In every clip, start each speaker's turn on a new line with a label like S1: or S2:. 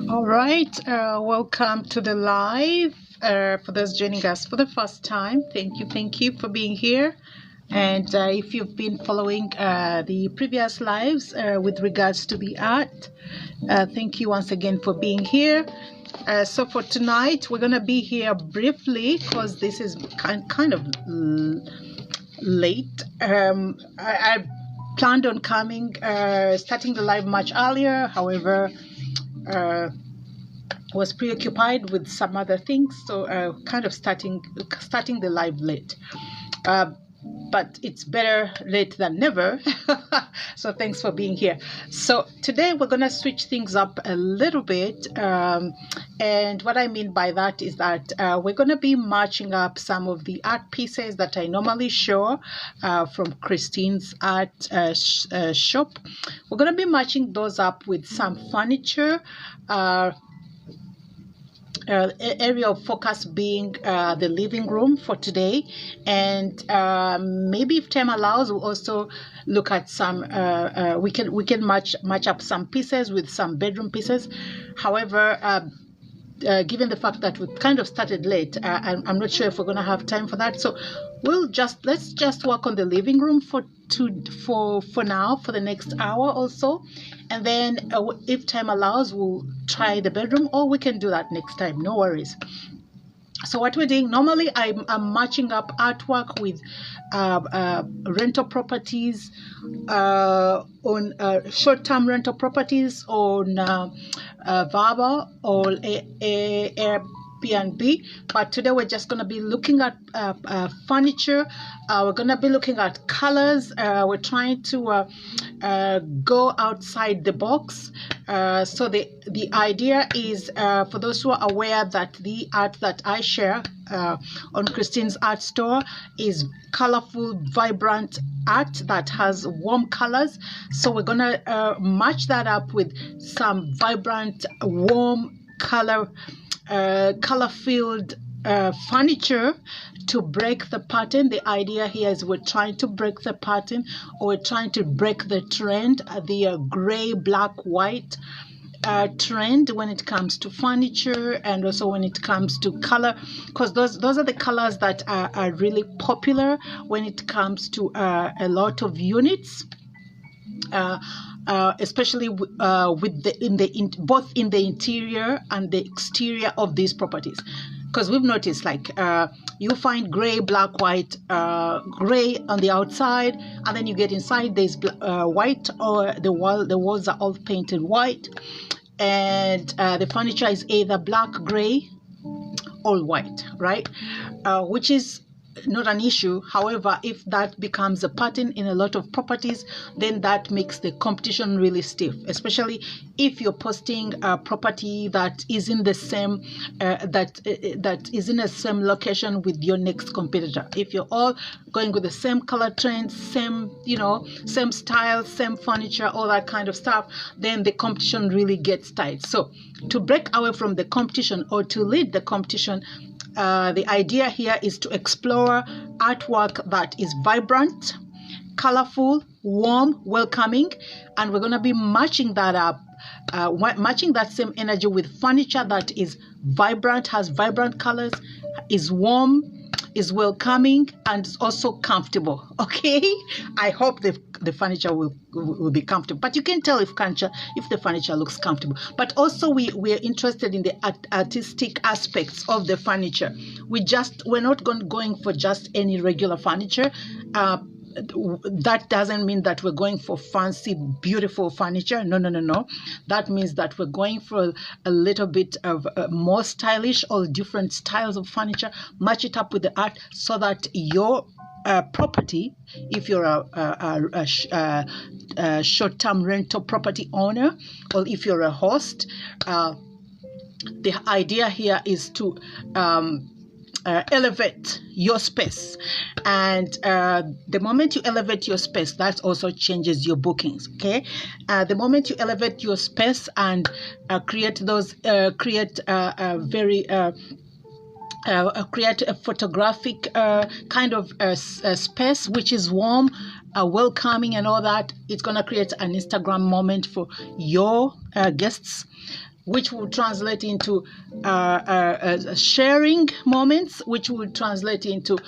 S1: All right, welcome to the live. For those joining us for the first time, thank you for being here. And if you've been following the previous lives with regards to the art, thank you once again for being here. So for tonight, we're going to be here briefly because this is kind of late. I planned on coming, starting the live much earlier. However, was preoccupied with some other things, so kind of starting the live late. But it's better late than never. So thanks for being here. So today we're going to switch things up a little bit. And what I mean by that is that we're going to be matching up some of the art pieces that I normally show from Christine's art shop. We're going to be matching those up with some furniture. Area of focus being the living room for today, and maybe if time allows, we'll also look at some we can match up some pieces with some bedroom pieces. However, given the fact that we kind of started late, I'm not sure if we're going to have time for that, so let's just work on the living room for now, for the next hour or so, and then if time allows, we'll try the bedroom, or we can do that next time, no worries. So what we're doing, normally I'm matching up artwork with rental properties, on short-term rental properties on Vrbo or Airbnb, but today we're just going to be looking at furniture. We're going to be looking at colors. We're trying to go outside the box. So the idea is, for those who are aware that the art that I share on Christine's art store is colorful, vibrant art that has warm colors. So we're gonna match that up with some vibrant, warm color-filled furniture to break the pattern. The idea here is we're trying to break the pattern, or we're trying to break the trend, the gray, black, white trend when it comes to furniture, and also when it comes to color, because those are the colors that are really popular when it comes to a lot of units, especially with both in the interior and the exterior of these properties. Because we've noticed, like, you find gray, black, white, gray on the outside, and then you get inside, there's white, or the walls are all painted white, and the furniture is either black, gray, or white, right? Which is not an issue. However, if that becomes a pattern in a lot of properties, then that makes the competition really stiff, especially if you're posting a property that is in the same that is in the same location with your next competitor. If you're all going with the same color trends, same style, same furniture, all that kind of stuff, then the competition really gets tight. So to break away from the competition, or to lead the competition, the idea here is to explore artwork that is vibrant, colorful, warm, welcoming, and we're going to be matching that up, matching that same energy with furniture that is vibrant, has vibrant colors, is warm, is welcoming, and is also comfortable. Okay, I hope the furniture will be comfortable, but you can tell if the furniture looks comfortable. But also we're interested in the artistic aspects of the furniture. We're not going for just any regular furniture. That doesn't mean that we're going for fancy, beautiful furniture. No. That means that we're going for a little bit of more stylish or different styles of furniture, match it up with the art, so that your property, if you're a short-term rental property owner, or if you're a host, the idea here is to elevate your space, and the moment you elevate your space, that also changes your bookings. Okay, the moment you elevate your space and create a photographic kind of space which is warm, welcoming, and all that, it's going to create an Instagram moment for your guests, which will translate into sharing moments, which will translate into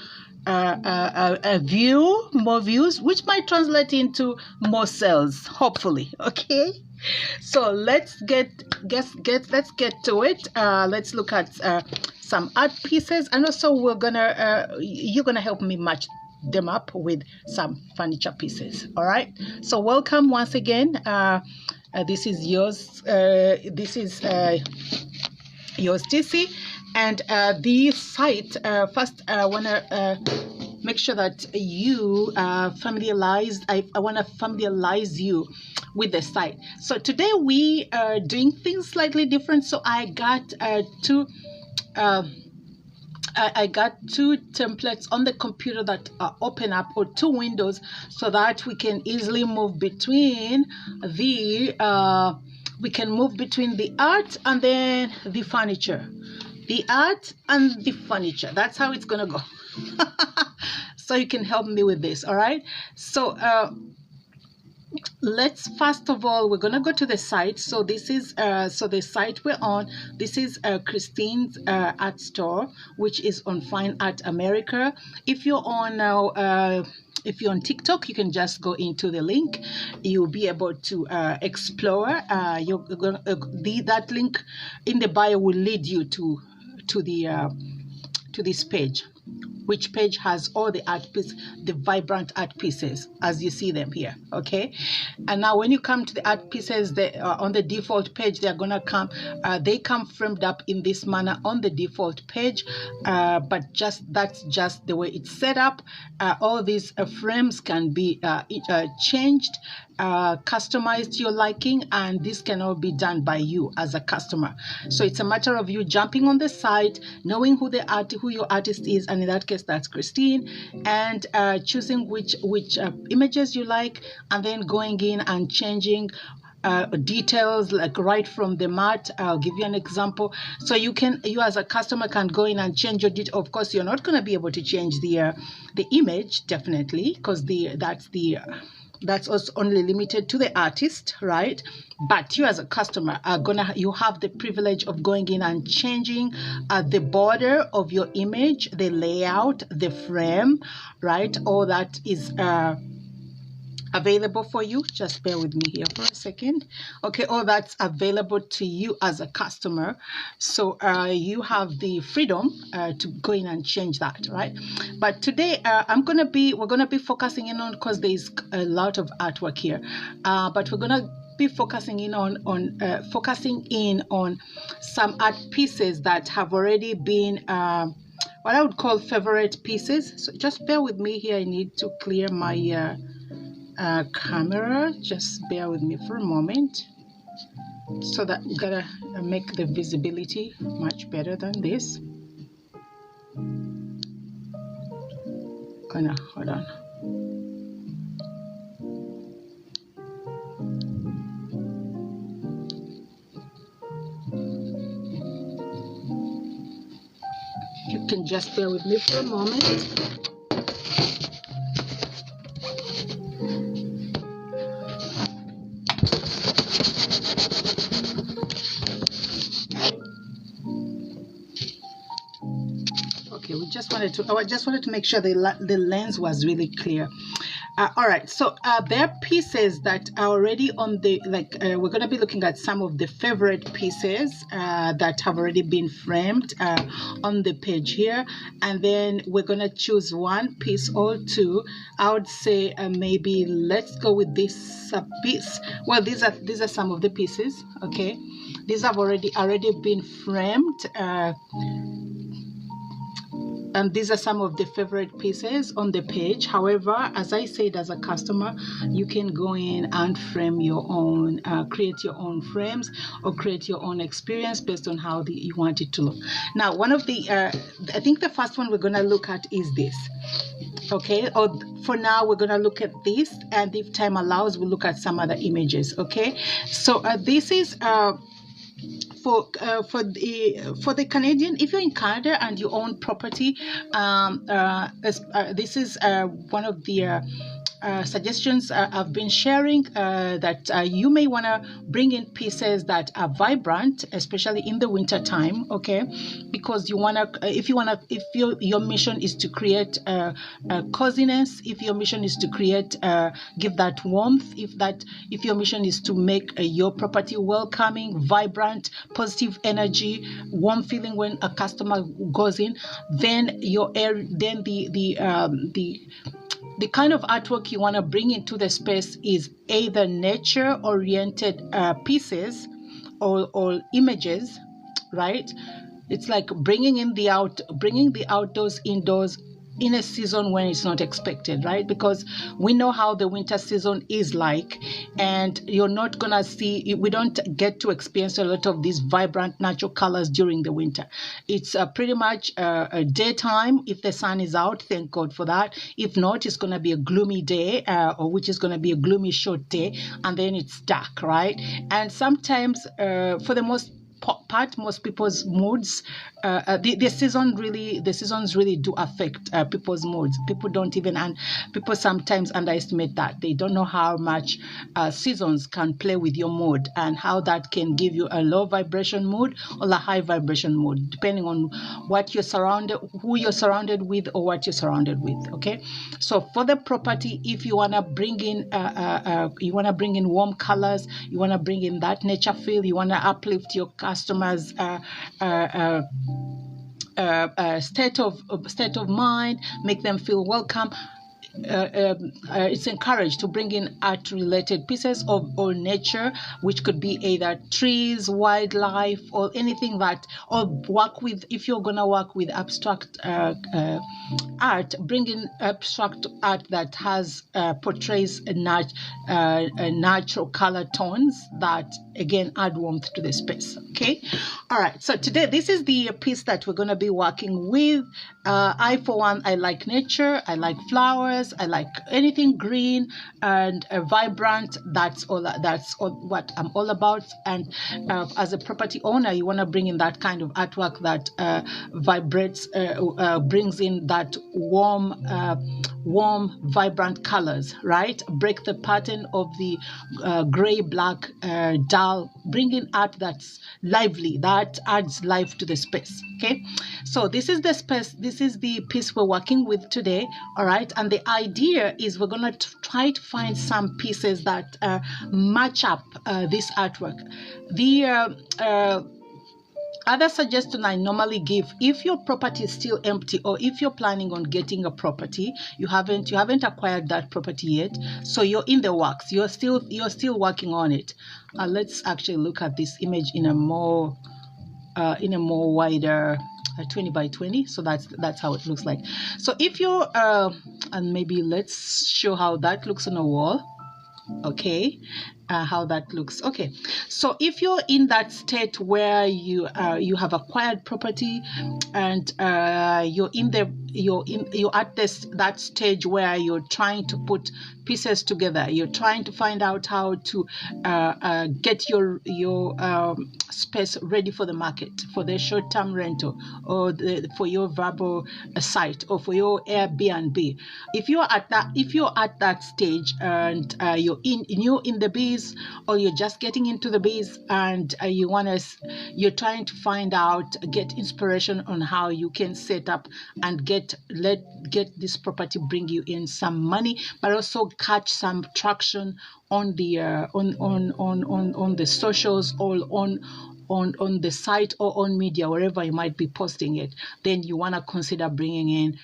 S1: more views, which might translate into more sales, hopefully. Okay, so let's get to it. Let's look at some art pieces, and also you're gonna help me match them up with some furniture pieces. All right, so welcome once again. This is yours. This is yours, TC, and the site. First, I want to make sure that you familiarized. I want to familiarize you with the site. So today we are doing things slightly different. So I got two. I got two templates on the computer that open up, or two windows, so that we can easily move between the art and then the furniture. The art and the furniture. That's how it's gonna go. So you can help me with this. All right. So let's first of all, we're gonna go to the site. So this is the site we're on. This is Christine's art store, which is on Fine Art America. If you're on TikTok, you can just go into the link. You'll be able to explore. That link in the bio will lead you to this page, which page has all the art pieces, the vibrant art pieces, as you see them here. Okay, and now when you come to the art pieces, on the default page, they're gonna come. They come framed up in this manner on the default page, but that's just the way it's set up. All these frames can be changed, customized to your liking, and this can all be done by you as a customer. So it's a matter of you jumping on the site, knowing who your artist is, and in that case that's Christine, and choosing which images you like, and then going in and changing details, like right from the mat. I'll give you an example. So you as a customer can go in and change your detail. Of course, you're not going to be able to change the image, definitely, because that's also only limited to the artist, right? But you as a customer you have the privilege of going in and changing the border of your image, the layout, the frame, right? All that is available for you. Just bear with me here for a second. Okay, all that's available to you as a customer. So you have the freedom to go in and change that, right? But today we're gonna be focusing in on, because there's a lot of artwork here, but we're gonna be focusing in on some art pieces that have already been what I would call favorite pieces. So just bear with me here. I need to clear my camera. Just bear with me for a moment, so that I'm gonna make the visibility much better than this. Oh no, hold on. You can just bear with me for a moment. just wanted to make sure the lens was really clear. All right, so there are pieces that are already on the, we're going to be looking at some of the favorite pieces that have already been framed on the page here, and then we're going to choose one piece or two. I would say maybe let's go with this piece. Well, these are some of the pieces. Okay, these have already been framed. And these are some of the favorite pieces on the page. However, as I said, as a customer, you can go in and frame your own, create your own frames, or create your own experience based on how you want it to look. Now, one of the, I think the first one we're going to look at is this. Okay, or for now we're going to look at this, and if time allows, we'll look at some other images. Okay, so this is for the Canadian. If you're in Canada and you own property, this is one of the suggestions I've been sharing, that you may want to bring in pieces that are vibrant, especially in the winter time. Okay, because you want to, if your mission is to create coziness, if your mission is to create give that warmth, if your mission is to make your property welcoming, vibrant, positive energy, warm feeling when a customer goes in, then the kind of artwork you want to bring into the space is either nature-oriented pieces or images, right? It's like bringing the outdoors indoors in a season when it's not expected, right? Because we know how the winter season is like, and you're not gonna see, we don't get to experience a lot of these vibrant natural colors during the winter. It's pretty much a daytime. If the sun is out, thank God for that. If not, it's gonna be a gloomy day, or which is gonna be a gloomy short day, and then it's dark, right? And sometimes, for the most part, most people's moods, the seasons really do affect people's moods. People sometimes underestimate that. They don't know how much seasons can play with your mood, and how that can give you a low vibration mood or a high vibration mood, depending on what who you're surrounded with, or what you're surrounded with. Okay, so for the property, if you wanna bring in warm colors, you wanna bring in that nature feel, you wanna uplift your customers' state of mind, make them feel welcome. It's encouraged to bring in art-related pieces or nature, which could be either trees, wildlife, or anything that, or work with. If you're gonna work with abstract art, bring in abstract art that has portrays a natural color tones that again add warmth to the space. Okay, all right. So today, this is the piece that we're gonna be working with. I, for one, I like nature. I like flowers. I like anything green and vibrant. That's all what I'm all about. And as a property owner, you want to bring in that kind of artwork that vibrates, brings in that warm, vibrant colors, right? Break the pattern of the gray, black, dull. Bring in art that's lively, that adds life to the space. Okay, so this is the space. This is the piece we're working with today. All right, and the idea is we're gonna try to find some pieces that match up this artwork. The other suggestion I normally give, if your property is still empty, or if you're planning on getting a property, you haven't acquired that property yet, so you're in the works, you're still working on it. Let's actually look at this image in a more wider 20 by 20. So that's how it looks like. So if you're and maybe let's show how that looks on a wall. Okay, how that looks. Okay, so if you're in that state where you have acquired property, and you're in you're at that stage where you're trying to put pieces together. You're trying to find out how to get your space ready for the market, for the short-term rental, or for your Vrbo site, or for your Airbnb. If you're at that stage, and you're new in the biz, or you're just getting into the biz, and you're trying to find out, get inspiration on how you can set up and get this property bring you in some money, but also catch some traction on the on the socials, or on the site, or on media, wherever you might be posting it, then you want to consider bringing in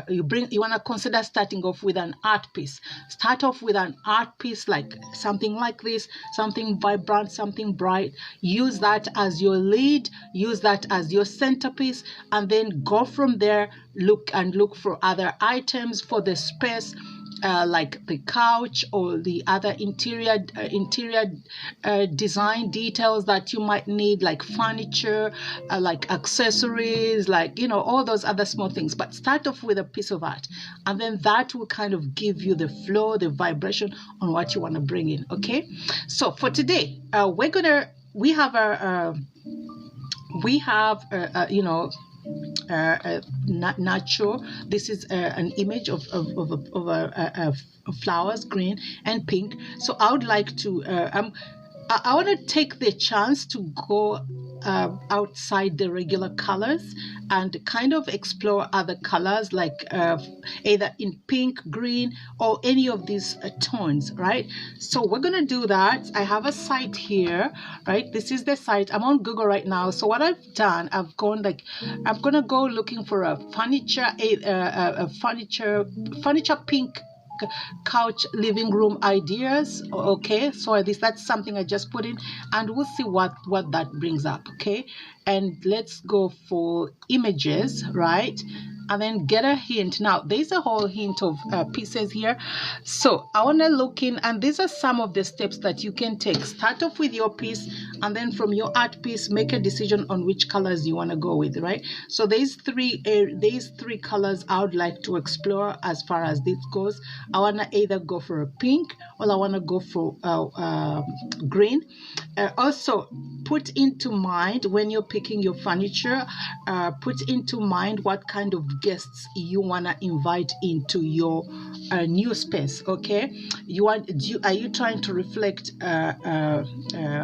S1: you want to consider starting off with an art piece. Start off with an art piece, like something like this, something vibrant, something bright. Use that as your lead, use that as your centerpiece, and then go from there. Look for other items for the space, like the couch or the other interior design details that you might need, like furniture, like accessories, like, all those other small things. But start off with a piece of art, and then that will kind of give you the flow, the vibration on what you want to bring in. Okay, so for today, we have natural. This is an image of flowers, green and pink. So I would like to I want to take the chance to go outside the regular colors and kind of explore other colors, like either in pink, green, or any of these tones, right? So we're gonna do that. I have a site here, right? This is the site. I'm on Google right now. So what I've done, I'm gonna go looking for a furniture pink couch living room ideas. Okay, so that's something I just put in, and we'll see what that brings up. Okay, and let's go for images, right? And then get a hint. Now there's a whole hint of pieces here, so I want to look in, and these are some of the steps that you can take. Start off with your piece, and then from your art piece, make a decision on which colors you want to go with, right? So there's three colors I would like to explore as far as this goes. I want to either go for a pink, or I want to go for green. Also, put into mind when you're picking your furniture, put into mind what kind of guests you want to invite into your new space. Okay, are you trying to reflect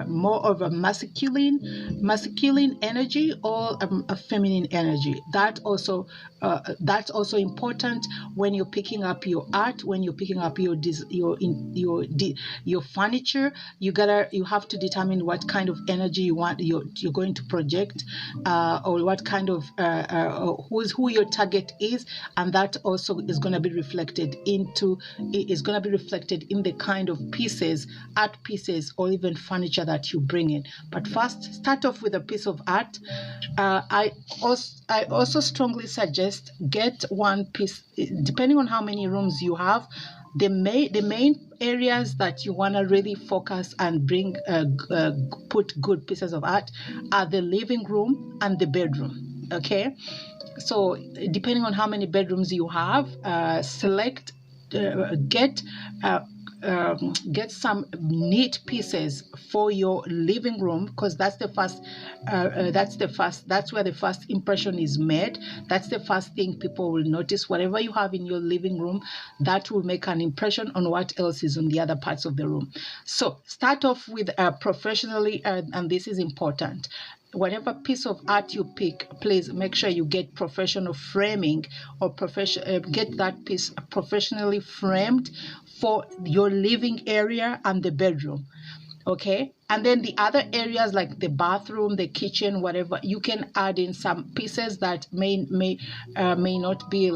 S1: more of a masculine energy, or a feminine energy? That's also important when you're picking up your art, when you're picking up your furniture. You have to determine what kind of energy you're going to project, or what kind of who your target is, and that also is going to be reflected in the kind of pieces, art pieces, or even furniture that you bring in. But first, start off with a piece of art. I also strongly suggest get one piece, depending on how many rooms you have. The main areas that you want to really focus and put good pieces of art are the living room and the bedroom. Okay, so depending on how many bedrooms you have, get some neat pieces for your living room, because that's where the first impression is made. That's the first thing people will notice. Whatever you have in your living room, that will make an impression on what else is in the other parts of the room. So start off with professionally, and this is important. Whatever piece of art you pick, please make sure you get professional framing, or get that piece professionally framed for your living area and the bedroom. Okay, and then the other areas like the bathroom, the kitchen, whatever, you can add in some pieces that may not be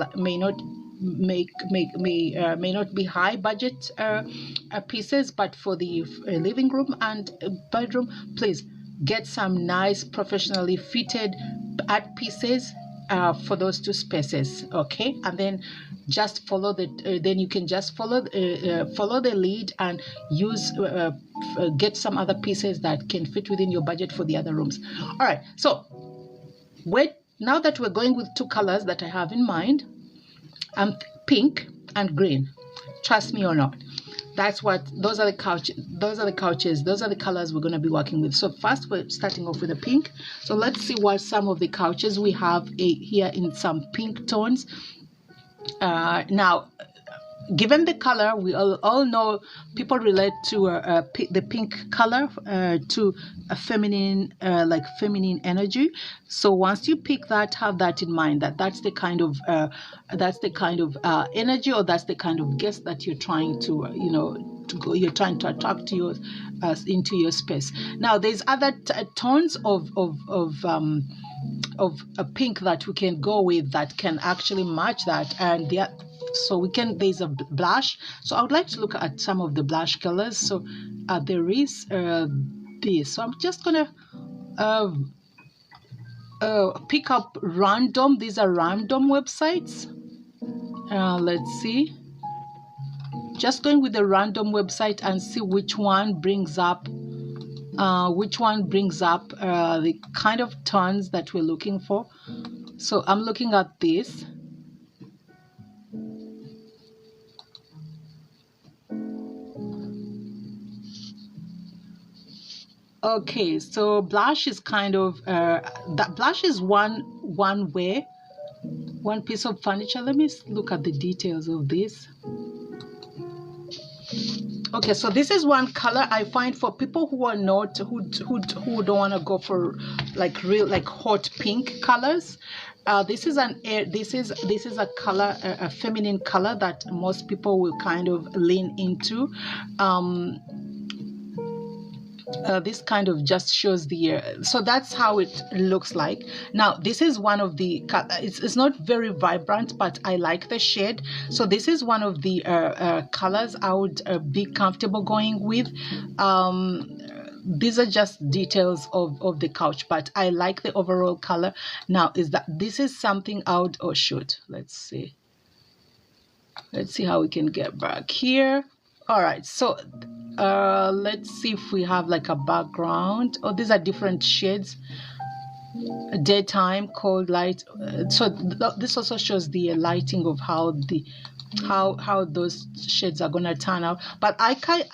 S1: high budget pieces, but for the living room and bedroom, please get some nice professionally fitted art pieces for those two spaces. Okay, and then just follow you can just follow the lead and get some other pieces that can fit within your budget for the other rooms. All right, so now that we're going with two colors that I have in mind, pink and green. Trust me or not, those are the couches, those are the colors we're going to be working with. So first we're starting off with the pink. So let's see what some of the couches we have here in some pink tones. Now, given the color, we all know people relate to the pink color to a feminine, like feminine energy. So once you pick that, have that in mind, that's the kind of energy, or that's the kind of guest that you're trying to you're trying to attract to into your space. Now there's other tones of a pink that we can go with that can actually match that, and there's a blush. So I would like to look at some of the blush colors. So there is this. So I'm just gonna pick up random. These are random websites. Let's see. Just going with the random website and see which one brings up the kind of tones that we're looking for. So I'm looking at this. Okay, so blush is kind of that blush is one piece of furniture. Let me look at the details of this. Okay, so this is one color I find for people who are not who don't want to go for like real hot pink colors. This is a color, a feminine color that most people will kind of lean into. This kind of just shows the so that's how it looks like. Now this is one of the it's not very vibrant, but I like the shade. So this is one of the colors I would be comfortable going with. These are just details of the couch, but I like the overall color. Now this is something I would let's see how we can get back here. All right, so let's see if we have like a background. Oh, these are different shades. Daytime, cold, light. So this also shows the lighting of how those shades are gonna turn out. But I kind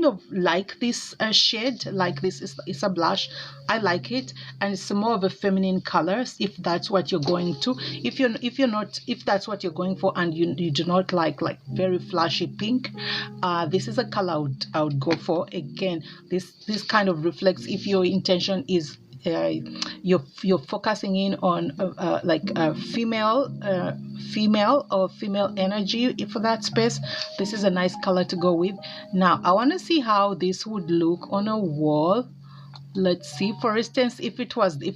S1: of like this shade. Like this it's a blush. I like it, and it's more of a feminine color. If that's what you're going to, if that's what you're going for, and you do not like very flashy pink, this is a color I would go for. Again, this kind of reflects if your intention is you're focusing in on female energy for that space. This is a nice color to go with. Now I want to see how this would look on a wall. Let's see, for instance, if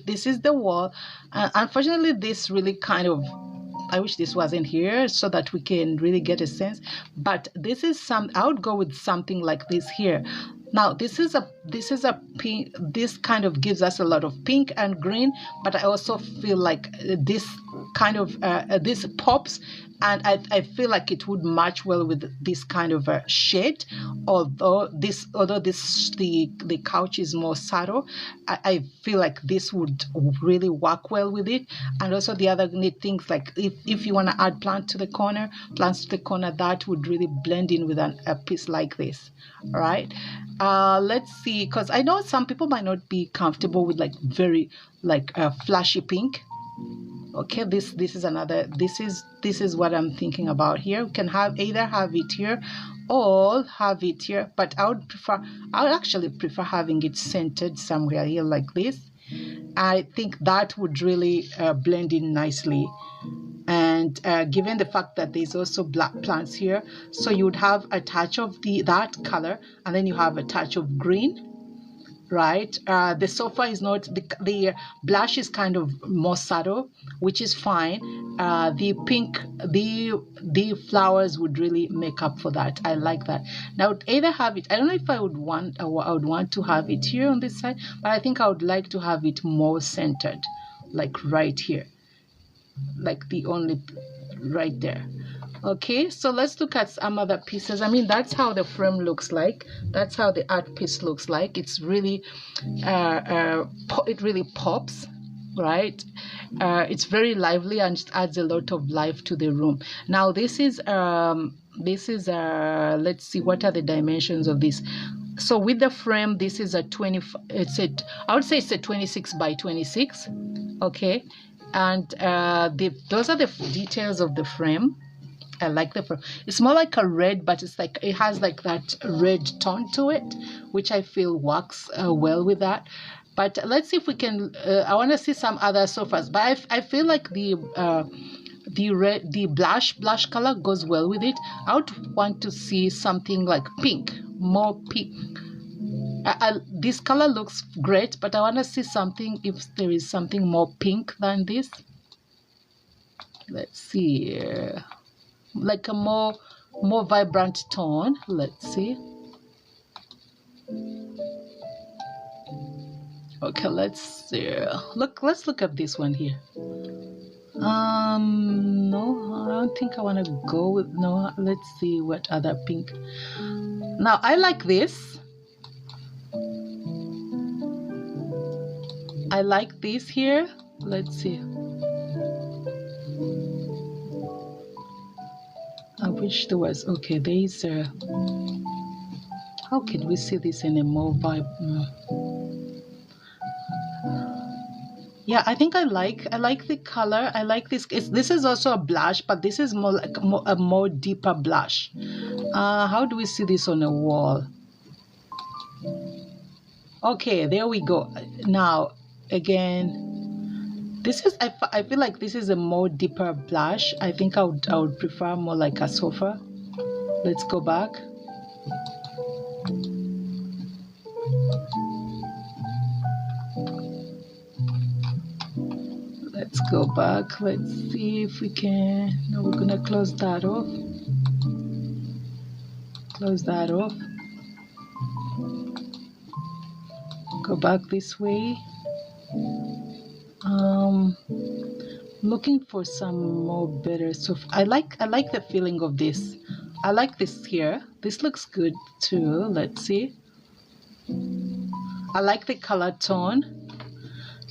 S1: this is the wall. Unfortunately, this really kind of, I wish this wasn't here so that we can really get a sense, but this is I would go with something like this here. Now this is a pink. This kind of gives us a lot of pink and green, but I also feel like this kind of this pops, and I feel like it would match well with this kind of a shade. Although the couch is more subtle, I feel like this would really work well with it. And also the other neat things, like if you want to add plants to the corner, that would really blend in with a piece like this. All right, let's see, because I know some people might not be comfortable with very flashy pink. Okay, this is what I'm thinking about here. We can either have it here or have it here, but I would actually prefer having it centered somewhere here like this. I think that would really blend in nicely. And given the fact that there's also black plants here, so you would have a touch of that color, and then you have a touch of green, right? The sofa is not, the blush is kind of more subtle, which is fine. The pink, the flowers would really make up for that. I like that. Now I would either have it, I don't know if I would want to have it here on this side, but I think I would like to have it more centered, like right here, like the only right there. Okay, so let's look at some other pieces. I mean, that's how the frame looks like. That's how the art piece looks like. It's really it really pops. right? It's very lively and it adds a lot of life to the room. Now this is let's see, what are the dimensions of this? So with the frame, this is a 20, I would say it's a 26 by 26. Okay, and those are the details of the frame. I like the frame. It's more like a red, but it's like, it has like that red tone to it, which I feel works well with that. But let's see if we can, I want to see some other sofas, but I feel like the blush color goes well with it. I would want to see something like pink, more pink. This color looks great, but I want to see something, if there is something more pink than this. Let's see, like a more vibrant tone. Let's see. Okay, let's see. Let's look at this one here. No, I don't think I want to go with, no. Let's see what other pink. Now I like this. I like this here. Let's see. I wish there was, okay, there is a, how can we see this in a more vibe? Yeah, I think I like the color. I like this. This is also a blush, but this is more like a more deeper blush. How do we see this on a wall? Okay, there we go. Now again, this is, I feel like this is a more deeper blush. I think I would prefer more like a sofa. Let's go back. Let's go back. Let's see if we can. No, we're gonna close that off. Close that off. Go back this way. Looking for some more better stuff. I like the feeling of this. I like this here. This looks good too. Let's see. I like the color tone.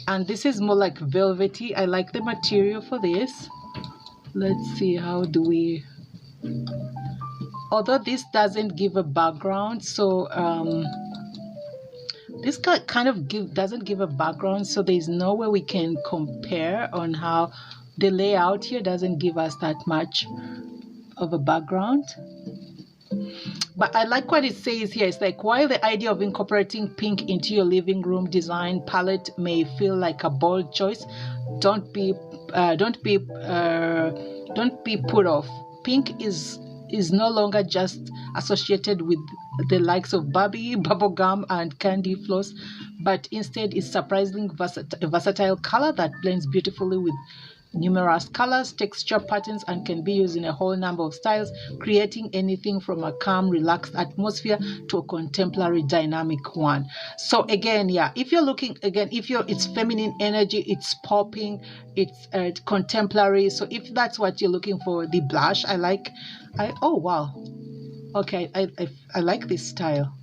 S1: And this is more like velvety. I like the material for this. Let's see, how do we, although this doesn't give a background, so this kind of doesn't give a background, so there's no way we can compare on how the layout here doesn't give us that much of a background. But I like what it says here. It's like, while the idea of incorporating pink into your living room design palette may feel like a bold choice, don't be put off. Pink is no longer just associated with the likes of Barbie, bubblegum, and candy floss, but instead is surprisingly versatile color that blends beautifully with numerous colors, texture patterns, and can be used in a whole number of styles, creating anything from a calm, relaxed atmosphere to a contemporary, dynamic one. So again, yeah, if you're looking, again, it's feminine energy, it's popping, it's contemporary. So if that's what you're looking for, the blush, oh wow, okay, I like this style.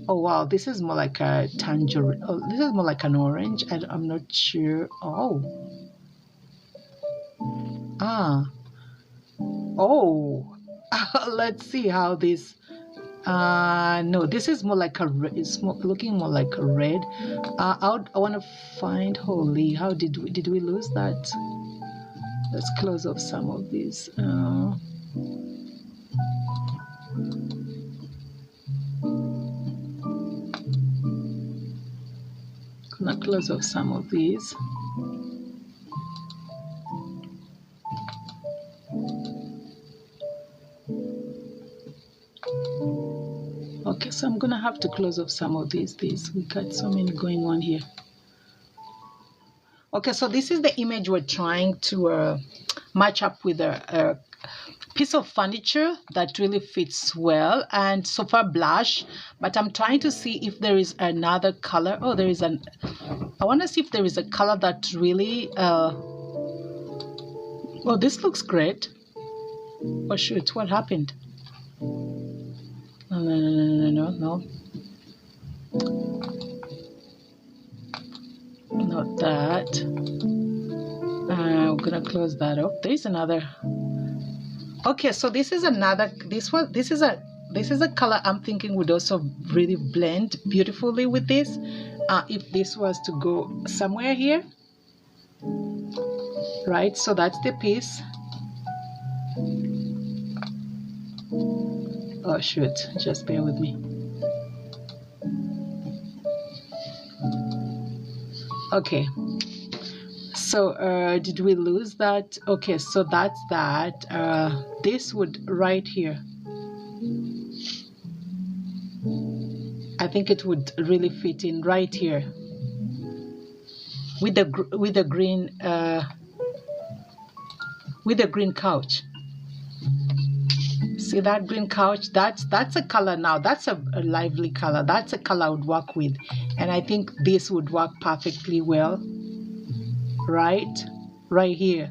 S1: Oh wow, this is more like a tangerine. Oh, this is more like an orange. I'm not sure. Oh. Oh. Let's see how this. No, this is more like a red. It's looking more like a red. I want to find. Holy, how did we lose that? Let's close off some of these. Gonna close off some of these. Okay, so I'm gonna have to close off some of these. We got so many going on here. Okay, so this is the image we're trying to match up with a piece of furniture that really fits well, and so far blush, but I'm trying to see if there is another color. Oh, there is I want to see if there is a color that really oh, this looks great. Oh shoot, what happened? No, not that. We're gonna close that up. There's another. Okay, so this is another. This is a color I'm thinking would also really blend beautifully with this. If this was to go somewhere here, right? So that's the piece. Oh shoot! Just bear with me. Okay. So did we lose that? Okay, so that's that. This would right here. I think it would really fit in right here with the green couch. See that green couch? That's a color now. That's a lively color. That's a color I would work with, and I think this would work perfectly well. Right here.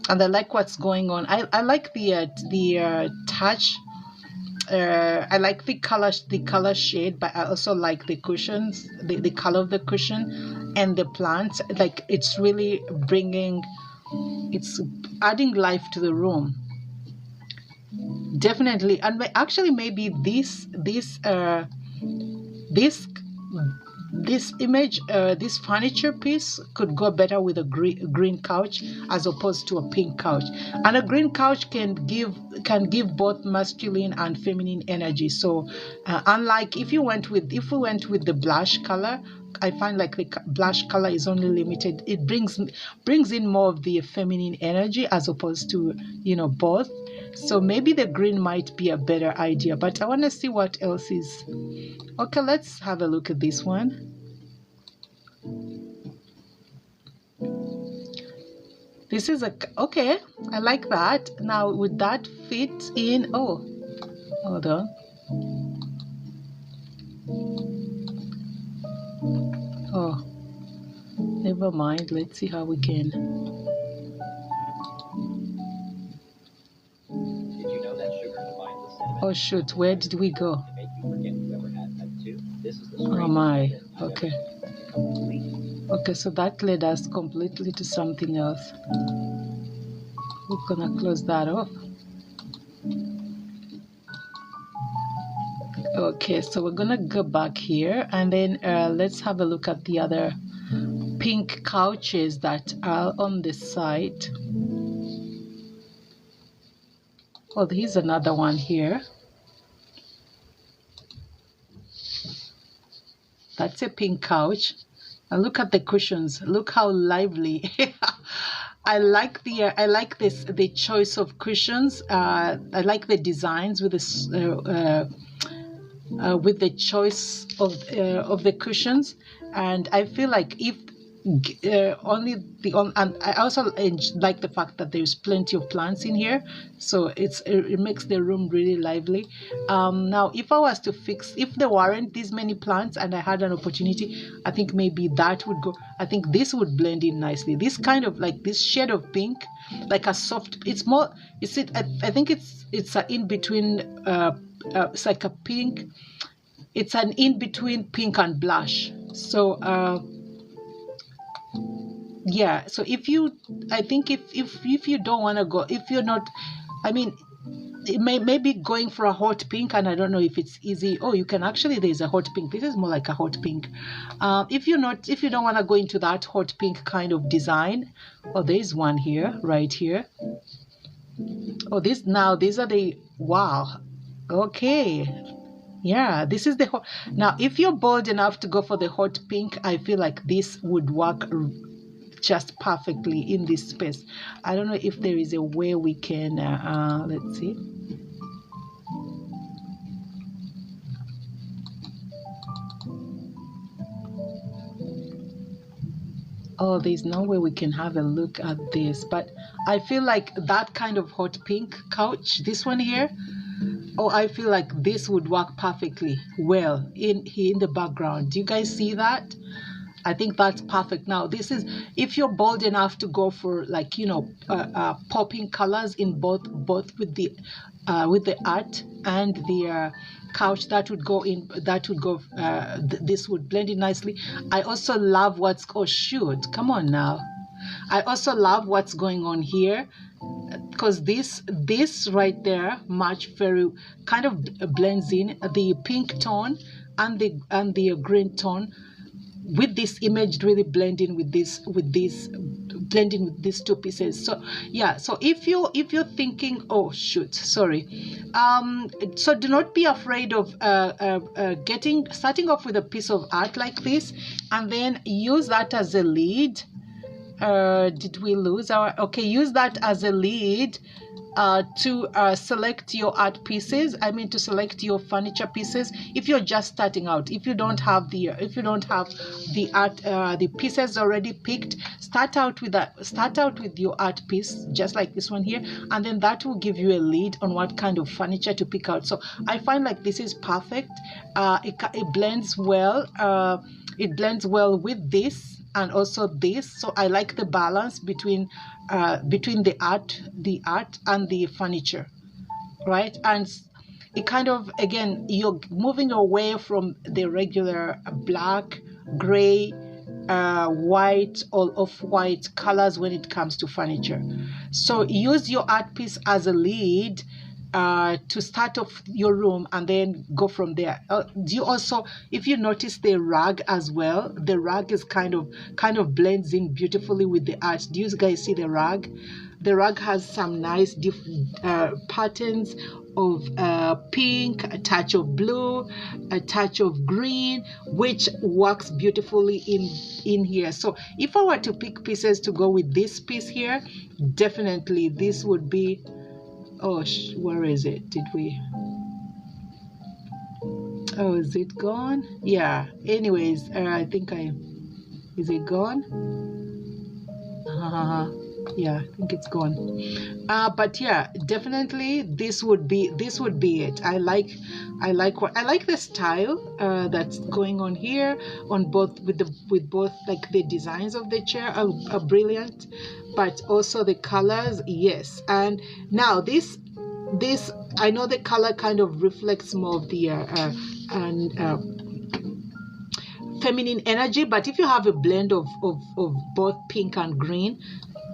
S1: And I like what's going on. I like the touch. I like the color shade, but I also like the cushions, the color of the cushion and the plants. Like it's really it's adding life to the room. Definitely. And actually maybe this image, this furniture piece could go better with a green couch as opposed to a pink couch. And a green couch can give both masculine and feminine energy. So unlike if we went with the blush color, I find like the blush color is only limited. It brings in more of the feminine energy as opposed to both. So maybe the green might be a better idea, but I want to see what else is. Okay, let's have a look at this one. This is okay, I like that. Now would that fit in? Oh, hold on. Oh, never mind. Let's see how we can. Oh shoot, where did we go? Oh my, okay. Okay, so that led us completely to something else. We're gonna close that off. Okay, so we're gonna go back here and then let's have a look at the other pink couches that are on this side. Oh, here's another one here. That's a pink couch. And look at the cushions. Look how lively. I like the choice of cushions. I like the designs with this with the choice of the cushions, and I feel like if and I also like the fact that there's plenty of plants in here, so it makes the room really lively. Now if I was to if there weren't these many plants and I had an opportunity, I think maybe that would go. I think this would blend in nicely. This kind of like this shade of pink, like a soft, it's more, I think it's an in between, it's like a pink, it's an in between pink and blush. So yeah, so I think if you don't want to go, if you're not, I mean, it maybe going for a hot pink, and I don't know if it's easy. Oh, you can actually, there's a hot pink. This is more like a hot pink. If you don't want to go into that hot pink kind of design, oh, there's one here, right here. Oh, these are the, wow, okay. Yeah, this is the hot. Now if you're bold enough to go for the hot pink, I feel like this would work just perfectly in this space. I don't know if there is a way we can let's see. Oh, there's no way we can have a look at this, but I feel like that kind of hot pink couch, this one here, oh, I feel like this would work perfectly well in the background. Do you guys see that? I think that's perfect. Now, this is if you're bold enough to go for, like, you know, popping colors in both with the art and the couch, that would go in. That would go. This would blend in nicely. I also love what's. Oh shoot! Come on now. I also love what's going on here, because this right there match very kind of blends in the pink tone and the green tone with this image, really blending with blending with these two pieces. So yeah, so if you're thinking, oh shoot, sorry, so do not be afraid of starting off with a piece of art like this, and then use that as a lead. Did we lose our? Okay, use that as a lead to select your art pieces. I mean, to select your furniture pieces. If you're just starting out, if you don't have the art, the pieces already picked, start out with your art piece, just like this one here, and then that will give you a lead on what kind of furniture to pick out. So I find like this is perfect. It blends well. It blends well with this and also this. So I like the balance between the art and the furniture, right? And it kind of, again, you're moving away from the regular black, gray, white, or off-white colors when it comes to furniture. So use your art piece as a lead to start off your room, and then go from there. Do you also, if you notice the rug as well, the rug is kind of blends in beautifully with the art. Do you guys see the rug? The rug has some nice patterns of pink, a touch of blue, a touch of green, which works beautifully in here. So if I were to pick pieces to go with this piece here, definitely this would be, oh, where is it? Did we? Oh, is it gone? Yeah. Anyways, I think is it gone? Yeah, I think it's gone. But yeah, definitely this would be it. I like the style that's going on here on both with both, like, the designs of the chair are brilliant, but also the colors, yes. And now this I know the color kind of reflects more of the feminine energy, but if you have a blend of both pink and green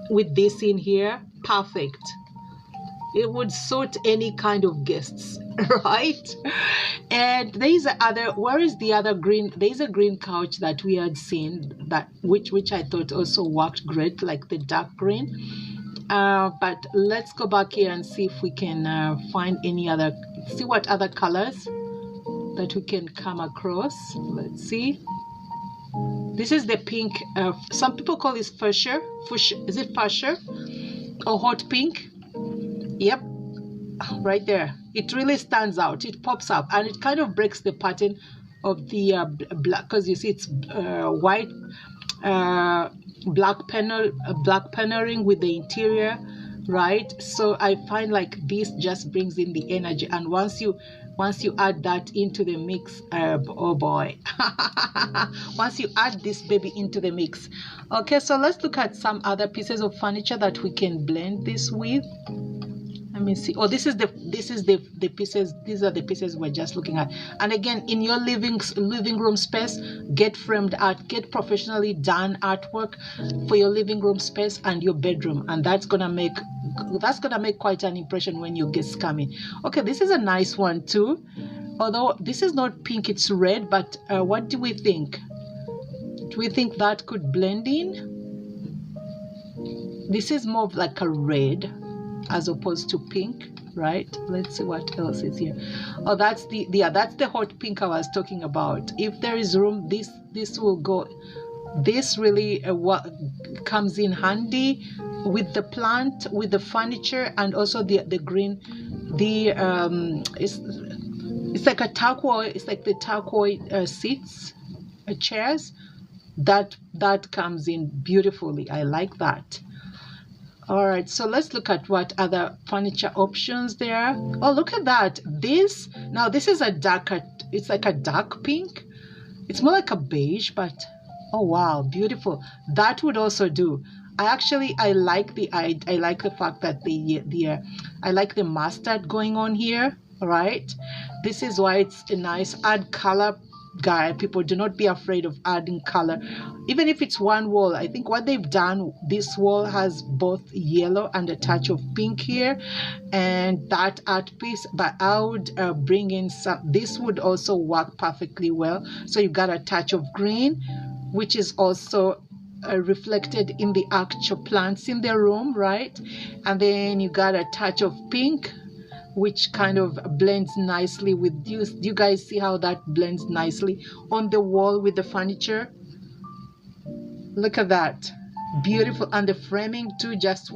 S1: with this in here, perfect. It would suit any kind of guests, right? And there is where is the other green? There's a green couch that we had seen, that which I thought also worked great, like the dark green. But let's go back here and see if we can find see what other colors that we can come across. Let's see. This is the pink. Some people call this fuchsia. Is it fuchsia or hot pink? Yep, right there. It really stands out. It pops up, and it kind of breaks the pattern of the black, because you see it's white, black paneling with the interior, right? So I find like this just brings in the energy, and once you add that into the mix, oh boy. Once you add this baby into the mix. Okay, so let's look at some other pieces of furniture that we can blend this with. Let me see. Oh, this is the pieces. These are the pieces we're just looking at. And again, in your living room space, get framed art, get professionally done artwork for your living room space and your bedroom, and that's gonna make quite an impression when your guests come in. Okay, this is a nice one too. Although this is not pink, it's red. But what do we think? Do we think that could blend in? This is more of like a red as opposed to pink, right? Let's see what else is here. Oh, that's the hot pink I was talking about. If there is room, this will go. This really comes in handy with the plant, with the furniture, and also the green. It's like a turquoise. It's like the turquoise seats, chairs. That comes in beautifully. I like that. All right, so let's look at what other furniture options there are. Oh, look at that. This is a darker, it's like a dark pink. It's more like a beige, but Oh wow, beautiful. That would also do. I like I like the fact that I like the mustard going on here, right? This is why it's a nice add color guy. People, do not be afraid of adding color. Even if it's one wall, I think what they've done, this wall has both yellow and a touch of pink here, and that art piece, but I would bring in some, this would also work perfectly well. So you got a touch of green, which is also reflected in the actual plants in the room, right? And then you got a touch of pink, which kind of blends nicely with you. Do you guys see how that blends nicely on the wall with the furniture? Look at that, beautiful. And the framing too just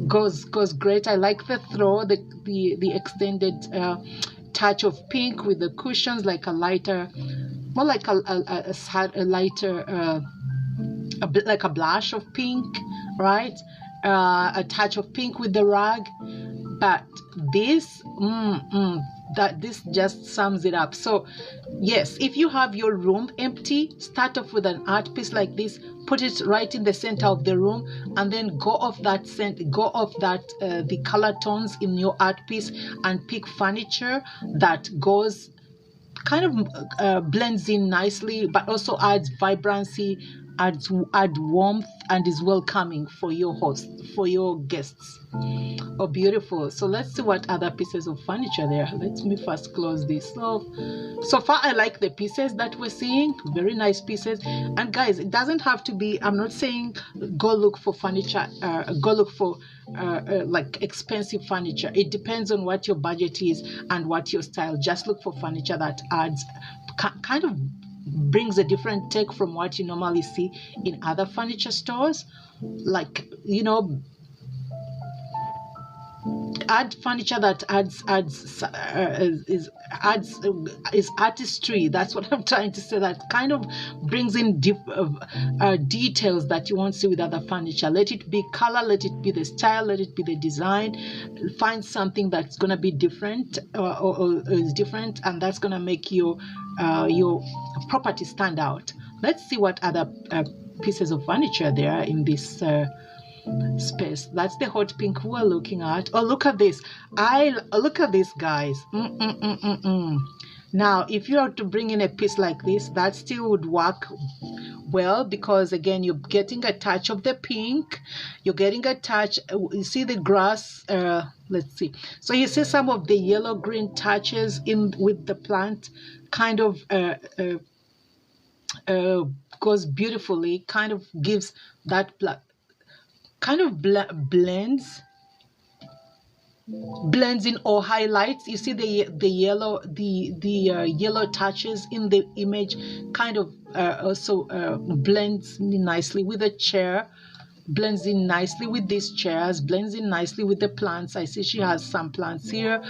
S1: goes great. I like the throw, the extended touch of pink with the cushions, like a lighter, more like a lighter, a bit like a blush of pink, right? A touch of pink with the rug, but this this just sums it up. So yes, if you have your room empty, start off with an art piece like this, put it right in the center of the room, and then go off that the color tones in your art piece, and pick furniture that goes kind of blends in nicely, but also adds vibrancy, add warmth, and is welcoming for your host, for your guests. Oh, beautiful. So let's see what other pieces of furniture there. Let me first close this off. So far I like the pieces that we're seeing, very nice pieces. And guys, it doesn't have to be, I'm not saying go look for furniture, go look for like expensive furniture. It depends on what your budget is and what your style. Just look for furniture that adds kind of brings a different take from what you normally see in other furniture stores. Like, you know, add furniture that is artistry. That's what I'm trying to say. That kind of brings in details that you won't see with other furniture. Let it be color, let it be the style, let it be the design. Find something that's going to be different, or is different, and that's going to make your property stand out. Let's see what other pieces of furniture there are in this space. That's the hot pink we're looking at. Oh, look at this. Look at this, guys. Now, if you are to bring in a piece like this, that still would work well, because again, you're getting a touch of the pink, you're getting a touch, you see the grass, let's see, so you see some of the yellow green touches in with the plant, kind of goes beautifully, kind of gives that kind of blends in or highlights. You see the yellow, the yellow touches in the image, kind of also blends nicely with the chair, blends in nicely with these chairs, blends in nicely with the plants. I see she has some plants here.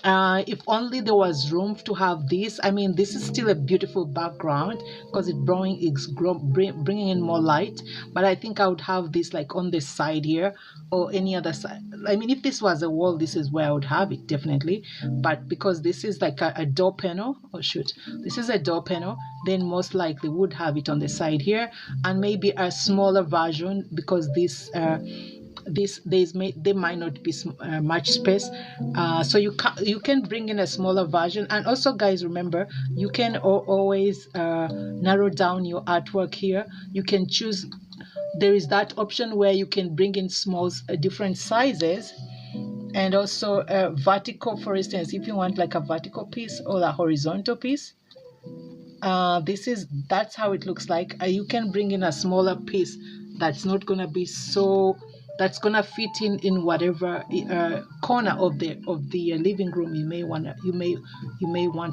S1: If only there was room to have this. I mean, this is still a beautiful background because it's bringing in more light, but I think I would have this like on the side here or any other side. I mean, if this was a wall, this is where I would have it, definitely. But because this is like a door panel, oh shoot, this is a door panel, then most likely would have it on the side here, and maybe a smaller version, because there might not be much space, so you can bring in a smaller version. And also, guys, remember, you can always narrow down your artwork here. You can choose, there is that option where you can bring in small different sizes, and also vertical, for instance, if you want like a vertical piece or a horizontal piece. That's how it looks like. You can bring in a smaller piece that's not gonna be so, that's gonna fit in whatever corner of the living room you may want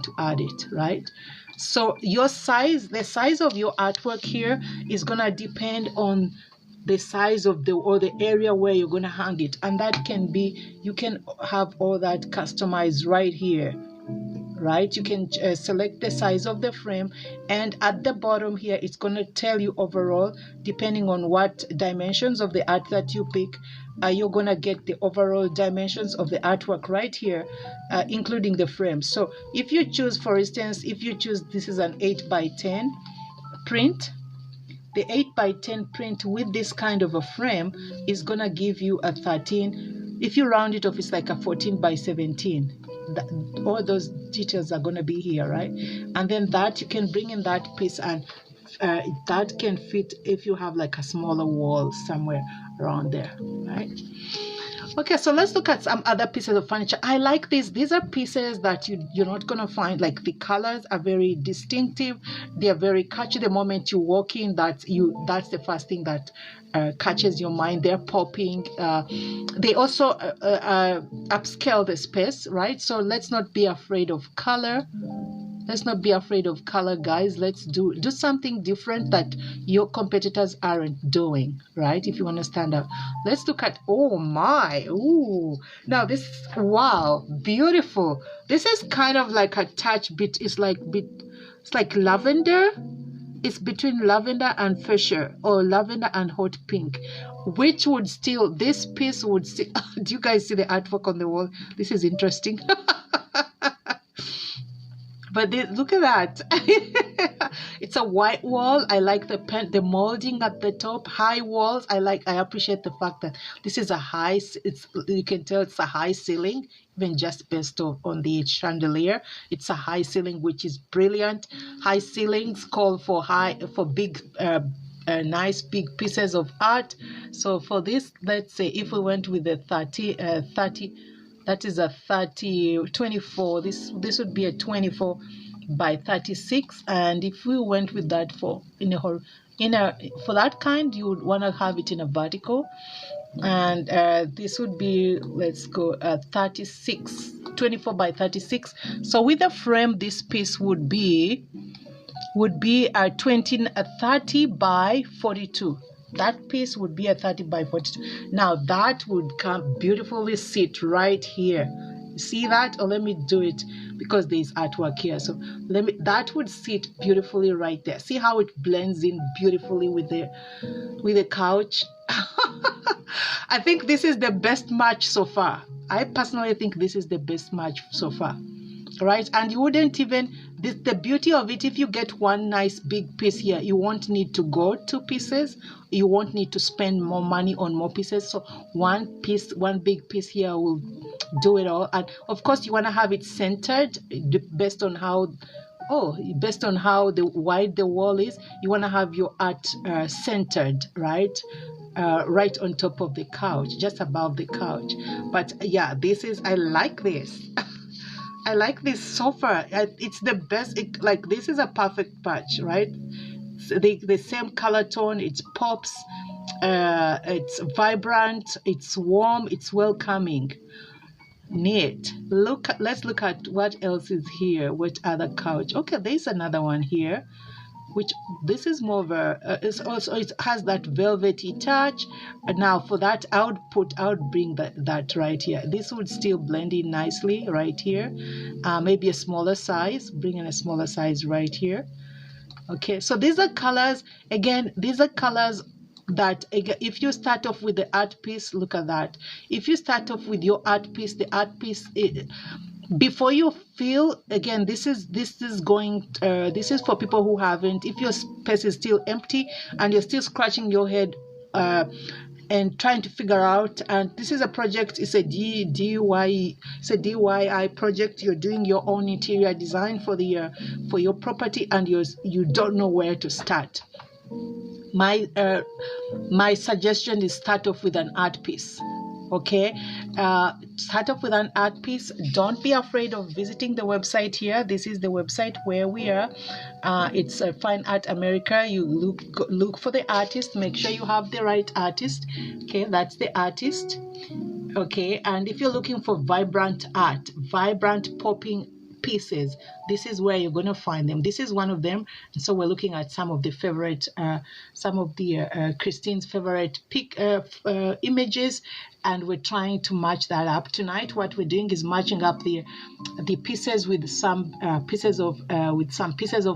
S1: to add it, right? So your size, the size of your artwork here is gonna depend on the size of the area where you're gonna hang it, and that can be, you can have all that customized right here. Right, you can select the size of the frame, and at the bottom here it's going to tell you overall, depending on what dimensions of the art that you pick, you're going to get the overall dimensions of the artwork right here, including the frame. So if you choose, for instance, if you choose this is an 8 by 10, print, the 8x10 print with this kind of a frame is gonna give you a 13. If you round it off, it's like a 14x17. All those details are gonna be here, right? And then that you can bring in that piece, and that can fit if you have like a smaller wall somewhere around there, right? Okay, so let's look at some other pieces of furniture. I like these. These are pieces that you're not gonna find. Like the colors are very distinctive. They are very catchy. The moment you walk in, that's the first thing that catches your mind. They're popping. They also upscale the space, right? So let's not be afraid of color. Let's not be afraid of color, guys. Let's do something different that your competitors aren't doing, right? If you want to stand out. Let's look at, oh my, ooh. Now this, wow, beautiful. This is kind of like a touch bit. It's like lavender. It's between lavender and fuchsia, or lavender and hot pink, which would still, this piece would still, do you guys see the artwork on the wall? This is interesting. But look at that. It's a white wall. I like the molding at the top. High walls. I appreciate the fact that this is a high, you can tell it's a high ceiling, even just based on the chandelier. It's a high ceiling, which is brilliant. High ceilings call for big nice big pieces of art. So for this, let's say if we went with the 30, that is a 24. This would be a 24 by 36. And if we went with that for that kind, you would want to have it in a vertical. And this would be, let's go 24 by 36. So with a frame, this piece would be a 30 by 42. That piece would be a 30 by 42. Now that would come beautifully sit right here. See that? Or let me do it because there's artwork here. So that would sit beautifully right there. See how it blends in beautifully with the couch. I think this is the best match so far. I personally think this is the best match so far. Right? And you wouldn't even, the beauty of it, if you get one nice big piece here, you won't need to go 2 pieces. You won't need to spend more money on more pieces. So one big piece here will do it all. And of course, you want to have it centered based on how wide the wall is. You want to have your art centered, right? Right on top of the couch, just above the couch. But yeah, I like this. I like this sofa. It's the best. This is a perfect patch, right? The same color tone. It pops. It's vibrant. It's warm. It's welcoming. Neat. Let's look at what else is here. What other couch? Okay, there's another one here, which this is more of a, it has that velvety touch. Now for that, I would bring that right here. This would still blend in nicely right here. Maybe a smaller size, bring in a smaller size right here. Okay, so these are colors. Again, these are colors that if you start off with the art piece, look at that. If you start off with your art piece, before you feel, again, this is for people who haven't, if your space is still empty and you're still scratching your head and trying to figure out, and this is a project, it's a DIY project. You're doing your own interior design for your property, and you don't know where to start. My suggestion is start off with an art piece. Okay, start off with an art piece. Don't be afraid of visiting the website here. This is the website where we are. It's Fine Art America. You look for the artist. Make sure you have the right artist. Okay, that's the artist. Okay, and if you're looking for vibrant art, vibrant popping pieces, this is where you're going to find them. This is one of them. And so we're looking at some of the Christine's favorite images, and we're trying to match that up tonight. What we're doing is matching up the pieces with some pieces of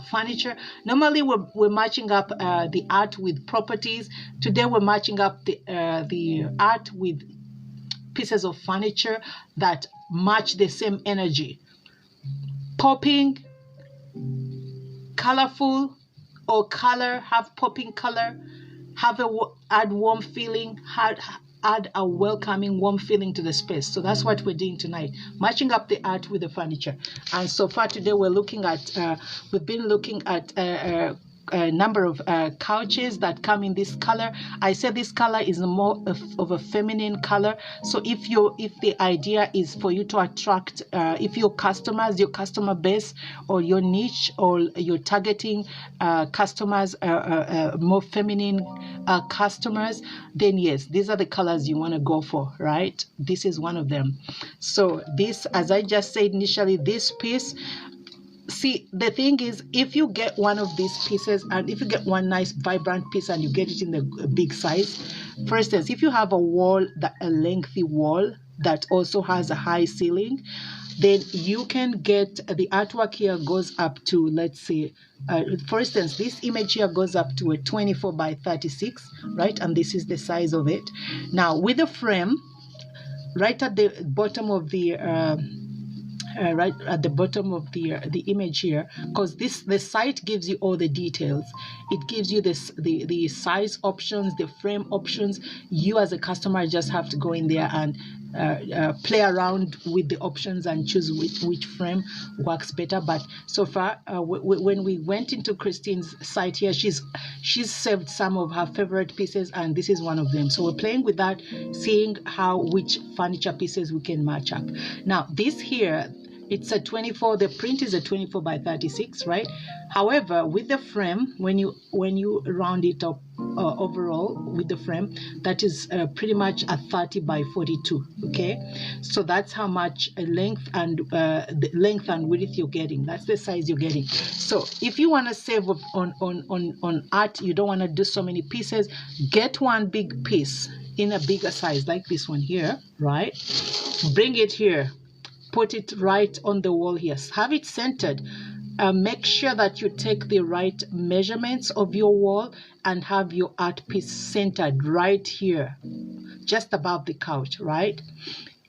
S1: furniture. Normally we're matching up the art with properties. Today we're matching up the art with pieces of furniture that match the same energy. Popping, colorful, or color, have popping color, have add warm feeling, add a welcoming warm feeling to the space. So that's what we're doing tonight, matching up the art with the furniture. And so far today we're looking at we've been looking at a number of couches that come in this color. I said this color is more of a feminine color. So if the idea is for you to attract, if your customers, your customer base, or your niche, or you're targeting customers, more feminine customers, then yes, these are the colors you want to go for, right? This is one of them. So this, as I just said initially, this piece, see, the thing is, if you get one of these pieces, and if you get one nice vibrant piece and you get it in the big size, for instance, if you have a wall, a lengthy wall that also has a high ceiling, then you can get the artwork here goes up to, let's say, for instance, this image here goes up to a 24 by 36, right? And this is the size of it. Now with the frame, right at the bottom of the right at the bottom of the image here, because the site gives you all the details. It gives you the size options, the frame options. You as a customer just have to go in there and play around with the options and choose which frame works better. But so far, when we went into Christine's site here, she's saved some of her favorite pieces, and this is one of them. So we're playing with that, seeing which furniture pieces we can match up. Now this here, it's a 24, the print is a 24 by 36, right? However, with the frame, when you round it up overall with the frame, that is pretty much a 30 by 42, okay? So that's how much length and width you're getting. That's the size you're getting. So if you want to save on art, you don't want to do so many pieces, get one big piece in a bigger size like this one here, right? Bring it here. Put it right on the wall here. Have it centered. Make sure that you take the right measurements of your wall and have your art piece centered right here, just above the couch, right?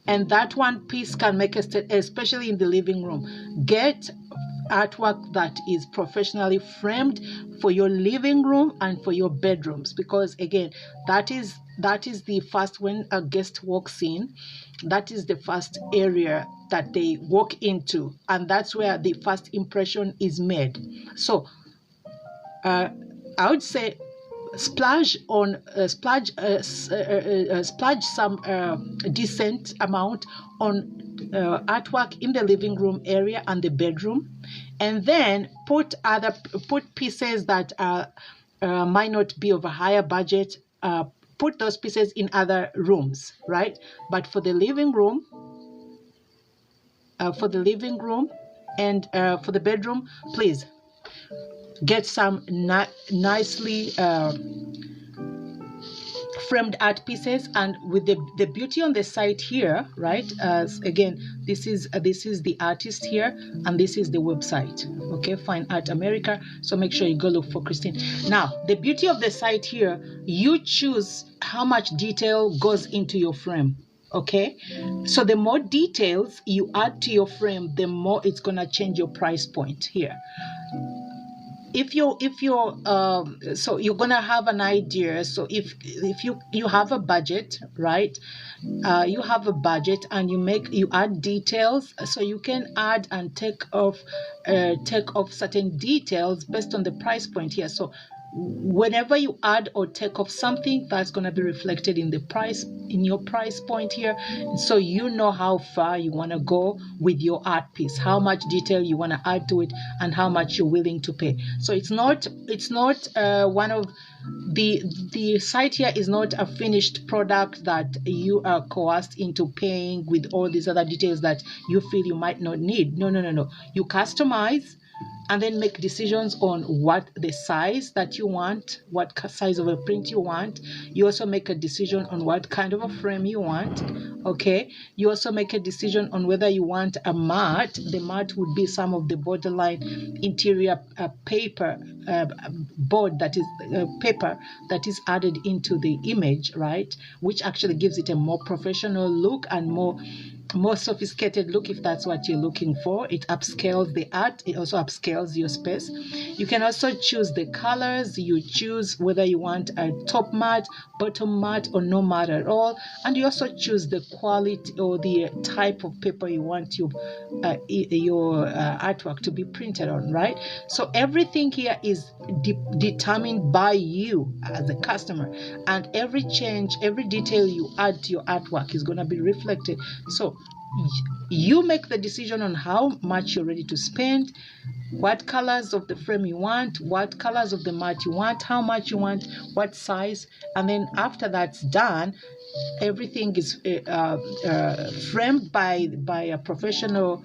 S1: And that one piece can make a state, especially in the living room. Get artwork that is professionally framed for your living room and for your bedrooms, because again, that is the first, when a guest walks in, that is the first area that they walk into, and that's where the first impression is made. So I would say splurge some decent amount on artwork in the living room area and the bedroom, and then put pieces that might not be of a higher budget. Put those pieces in other rooms, right? But for the living room, and for the bedroom, please get some nicely framed art pieces. And with the beauty on the site here, right? Again, this is the artist here, and this is the website. Okay, Fine Art America. So make sure you go look for Christine. Now, the beauty of the site here, you choose how much detail goes into your frame. Okay, so the more details you add to your frame, the more it's gonna change your price point here. If you're so you're gonna have an idea. So if you have a budget, right? You have a budget and you add details, so you can add and take off certain details based on the price point here. So whenever you add or take off something, that's going to be reflected in the price, in your price point here. So you know how far you want to go with your art piece, how much detail you want to add to it, and how much you're willing to pay. So it's not one of the site here is not a finished product that you are coerced into paying with all these other details that you feel you might not need. No. You customize and then make decisions on what the size that you want, what size of a print you want. You also make a decision on what kind of a frame you want. Okay, you also make a decision on whether you want a mat. The mat would be some of the borderline interior paper board, that is paper that is added into the image, right, which actually gives it a more professional look and more more sophisticated look if that's what you're looking for. It upscales the art. It also upscales your space. You can also choose the colors. You choose whether you want a top matte, bottom matte, or no matte at all. And you also choose the quality or the type of paper you want your artwork to be printed on, right? So everything here is determined by you as a customer, and every change, every detail you add to your artwork is going to be reflected. So you make the decision on how much you're ready to spend, what colors of the frame you want, what colors of the mat you want, how much you want, what size. And then after that's done, everything is framed by a professional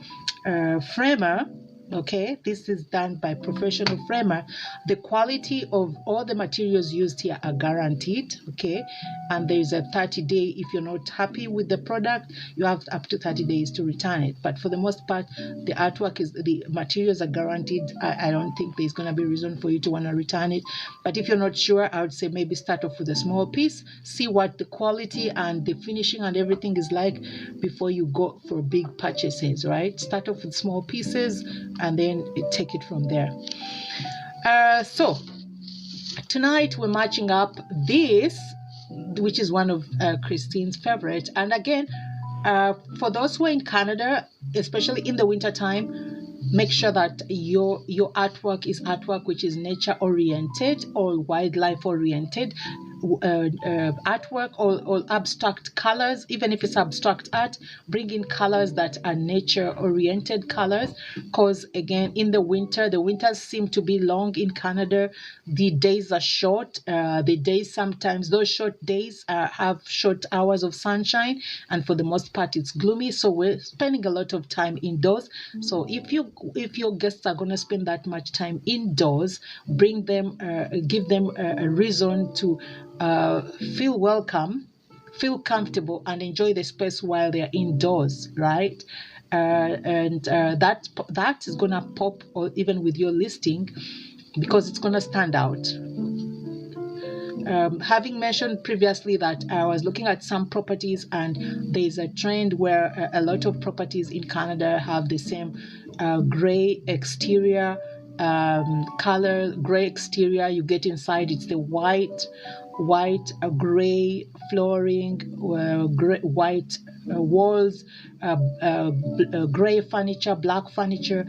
S1: framer. Okay, this is done by professional framer. The quality of all the materials used here are guaranteed. Okay, and there is a 30-day. If you're not happy with the product, you have up to 30 days to return it. But for the most part, the artwork is, the materials are guaranteed. I don't think there's going to be a reason for you to want to return it. But if you're not sure, I would say maybe start off with a small piece, see what the quality and the finishing and everything is like before you go for big purchases, right? Start off with small pieces and then take it from there. So tonight we're matching up this, which is one of Christine's favorite. And again, for those who are in Canada, especially in the winter time, make sure that your artwork is artwork which is nature oriented or wildlife oriented. Artwork or abstract colors. Even if it's abstract art, bring in colors that are nature oriented colors, because again, in the winters seem to be long in Canada. The days are short. The days, sometimes those short days have short hours of sunshine, and for the most part it's gloomy, so we're spending a lot of time indoors. So if your guests are going to spend that much time indoors, bring them, give them a reason to feel welcome, feel comfortable, and enjoy the space while they're indoors, right? That is gonna pop, or even with your listing, because it's gonna stand out. Having mentioned previously that I was looking at some properties, and there's a trend where a lot of properties in Canada have the same gray exterior color, gray exterior. You get inside, it's the white, gray flooring, white walls, gray furniture, black furniture.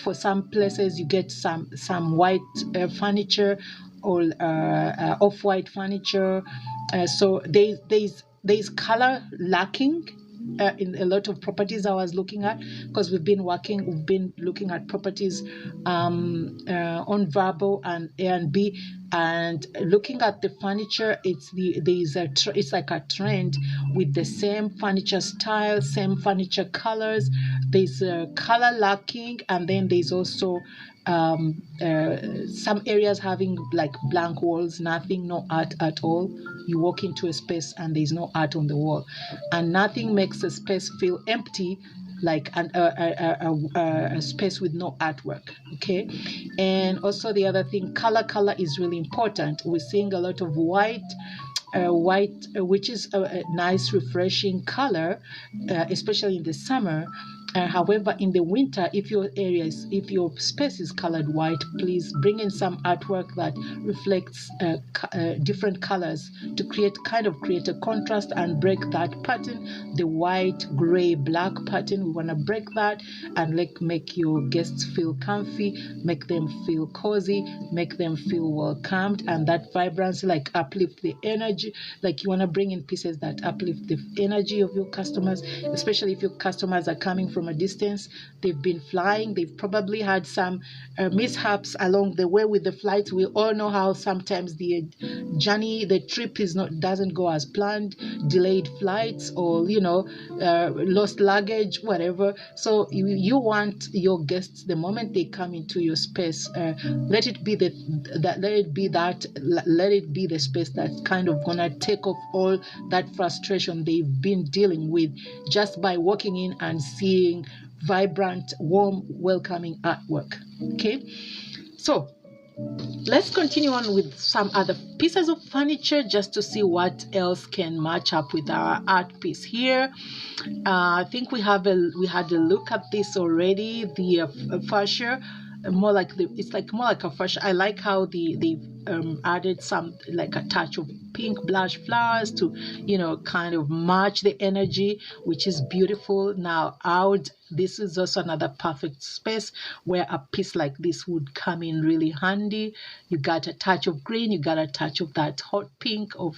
S1: For some places, you get some white furniture or off-white furniture. So there's color lacking in a lot of properties I was looking at, because we've been looking at properties on Vrbo and Airbnb, and looking at the furniture. It's like a trend with the same furniture style, same furniture colors. There's color lacking, and then there's also some areas having like blank walls, no art at all. You walk into a space and there's no art on the wall, and nothing makes a space feel empty like a space with no artwork. Okay, and also the other thing, color is really important. We're seeing a lot of white, which is a nice refreshing color, especially in the summer. However, in the winter, if your space is colored white, please bring in some artwork that reflects different colors to create a contrast and break that pattern, the white, gray, black pattern. We want to break that and make your guests feel comfy, make them feel cozy, make them feel welcomed, and that vibrancy, like uplift the energy. Like you want to bring in pieces that uplift the energy of your customers, especially if your customers are coming from a distance. They've been flying, they've probably had some mishaps along the way with the flights. We all know how sometimes the trip doesn't go as planned, delayed flights, or lost luggage, whatever. So you want your guests, the moment they come into your space, let it be the space that's kind of gonna take off all that frustration they've been dealing with just by walking in and seeing vibrant, warm, welcoming artwork. Okay, so let's continue on with some other pieces of furniture just to see what else can match up with our art piece here. I think we had a look at this already. The fascia, more like it's like more like a fascia. I like how they added some like a touch of pink blush flowers to, you know, kind of match the energy, which is beautiful. Now out, this is also another perfect space where a piece like this would come in really handy. You got a touch of green, you got a touch of that hot pink of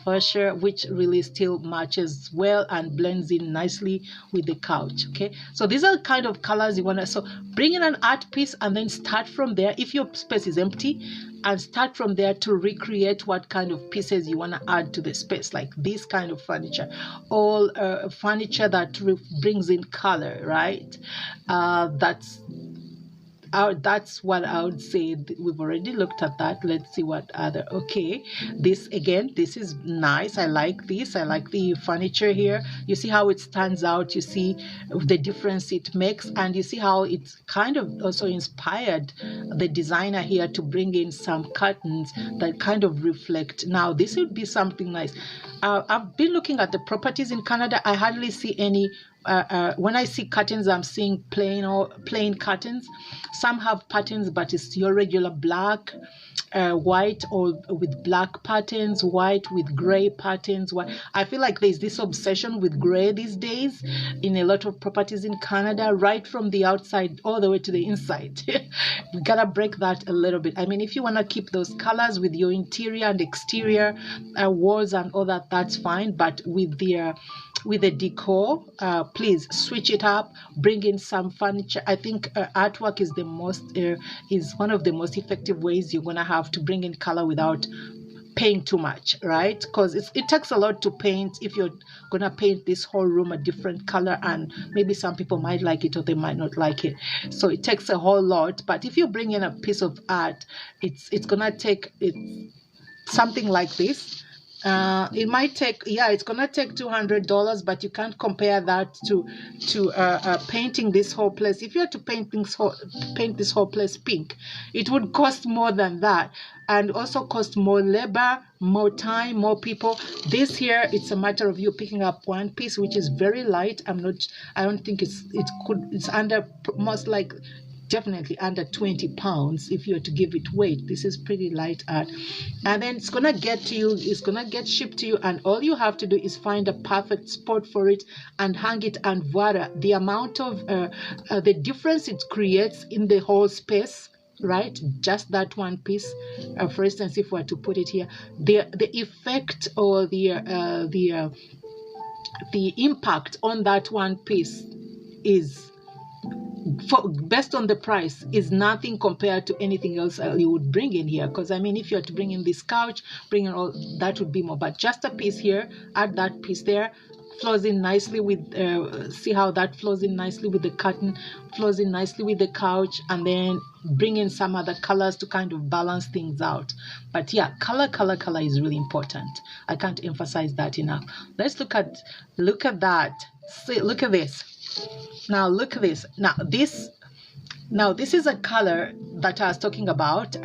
S1: fascia, which really still matches well and blends in nicely with the couch. Okay, so these are the kind of colors you want to, so bring in an art piece and then start from there if your space is empty, and start from there to recreate what kind of pieces you want to add to the space, like this kind of furniture, all furniture that brings in color, right? That's what I would say. We've already looked at that. Let's see what other. Okay, this again, this is nice. I like this. I like the furniture here. You see how it stands out. You see the difference it makes, and you see how it's kind of also inspired the designer here to bring in some curtains that kind of reflect. Now this would be something nice. I've been looking at the properties in Canada. I hardly see any. When I see curtains, I'm seeing plain curtains. Some have patterns, but it's your regular black, white, or with black patterns, white with gray patterns. I feel like there's this obsession with gray these days in a lot of properties in Canada, right from the outside all the way to the inside. We gotta break that a little bit. I mean, if you wanna keep those colors with your interior and exterior walls and all that, that's fine. But with the decor, please switch it up, bring in some furniture. I think artwork is one of the most effective ways you're gonna have to bring in color without paying too much, right? Because it takes a lot to paint. If you're gonna paint this whole room a different color, and maybe some people might like it or they might not like it, so it takes a whole lot. But if you bring in a piece of art, it's gonna take something like this. It might take, it's gonna take $200, but you can't compare that to painting this whole place. If you had to paint this whole place pink, it would cost more than that, and also cost more labor, more time, more people. This here, it's a matter of you picking up one piece, which is very light. I don't think it's under, most like definitely under 20 pounds if you're to give it weight. This is pretty light art, and then it's gonna get to you, it's gonna get shipped to you, and all you have to do is find a perfect spot for it and hang it, and voila, the amount of the difference it creates in the whole space, right? Just that one piece. For instance, if we were to put it here, the effect or the impact on that one piece is, based on the price, is nothing compared to anything else you would bring in here. Because I mean, if you are to bring in this couch, bring in all that, would be more. But just a piece here, add that piece there, flows in nicely with see how that flows in nicely with the curtain, flows in nicely with the couch, and then bring in some other colors to kind of balance things out. But yeah, color is really important. I can't emphasize that enough. Let's look at that. See, look at this. Now look at this. Now this is a color that I was talking about,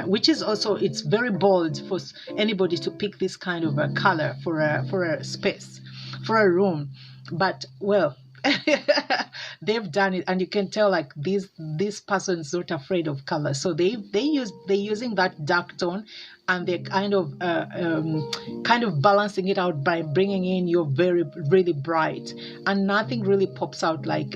S1: which is also, it's very bold for anybody to pick this kind of a color for a space, for a room. But well, they've done it, and you can tell like this person's not afraid of color. So they're using that dark tone, and they're kind of balancing it out by bringing in your really bright, and nothing really pops out like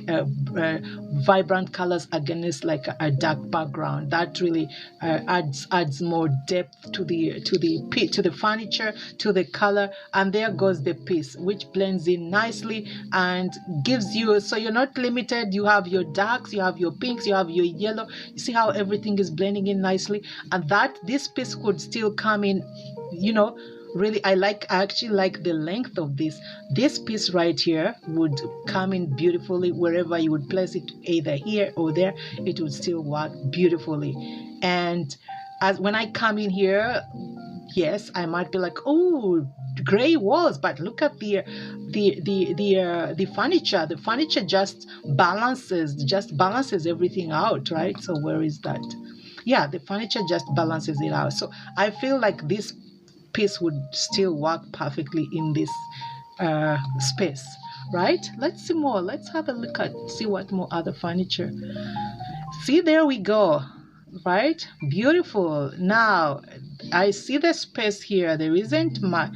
S1: vibrant colors against like a dark background. That really adds more depth to the furniture, to the color, and there goes the piece, which blends in nicely and gives you, so you're not limited. You have your darks, you have your pinks, you have your yellow. You see how everything is blending in nicely, and that this piece could still come in, really. I actually like the length of this piece right here. Would come in beautifully wherever you would place it, either here or there. It would still work beautifully. And as when I come in here, yes, I might be like, oh, gray walls, but look at the furniture. The furniture just balances everything out, right? So where is that? yeah, the furniture just balances it out. So I feel like this piece would still work perfectly in this space, right? Let's see more. Let's have a look at, see what more other furniture. See, there we go, right? Beautiful. Now I see the space here, there isn't much.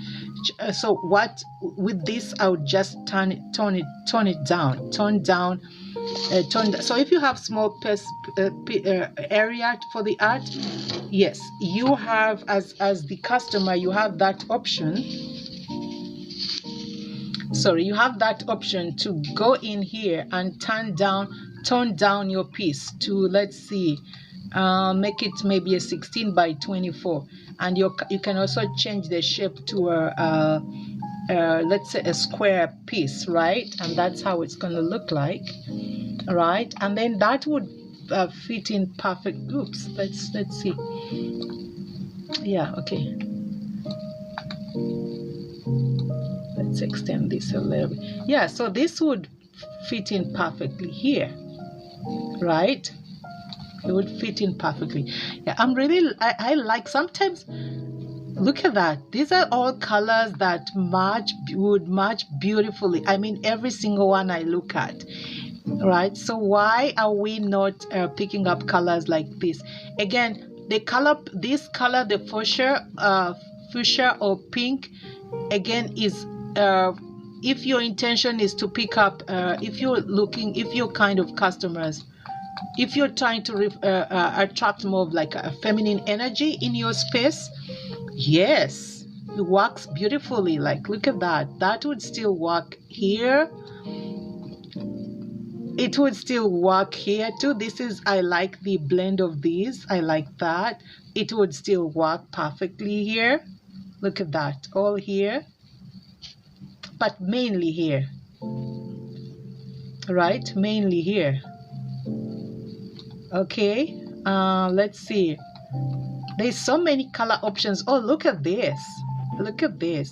S1: So what, with this I would just tone it down. So if you have small area for the art, yes, you have, as the customer, you have that option. Sorry, you have that option to go in here and tone down your piece to, let's see, make it maybe a 16 by 24, and you can also change the shape to a let's say a square piece, right? And that's how it's going to look like, right? And then that would fit in perfect. Oops, let's see. Yeah, okay, let's extend this a little bit. Yeah, so this would fit in perfectly here, right? It would fit in perfectly. Yeah, I like, sometimes, look at that, these are all colors that would match beautifully. I mean, every single one I look at, right? So why are we not picking up colors like this? Again, the color, this color, the fuchsia or pink, again, is if your intention is to pick up, if you're kind of customers, if you're trying to attract more of like a feminine energy in your space, yes, it works beautifully. Like, look at that would still work here. It would still work here too. This is, I like the blend of these, I like that. It would still work perfectly here. Look at that, all here, but mainly here, right? Mainly here. Okay, let's see, there's so many color options. Oh, look at this, look at this.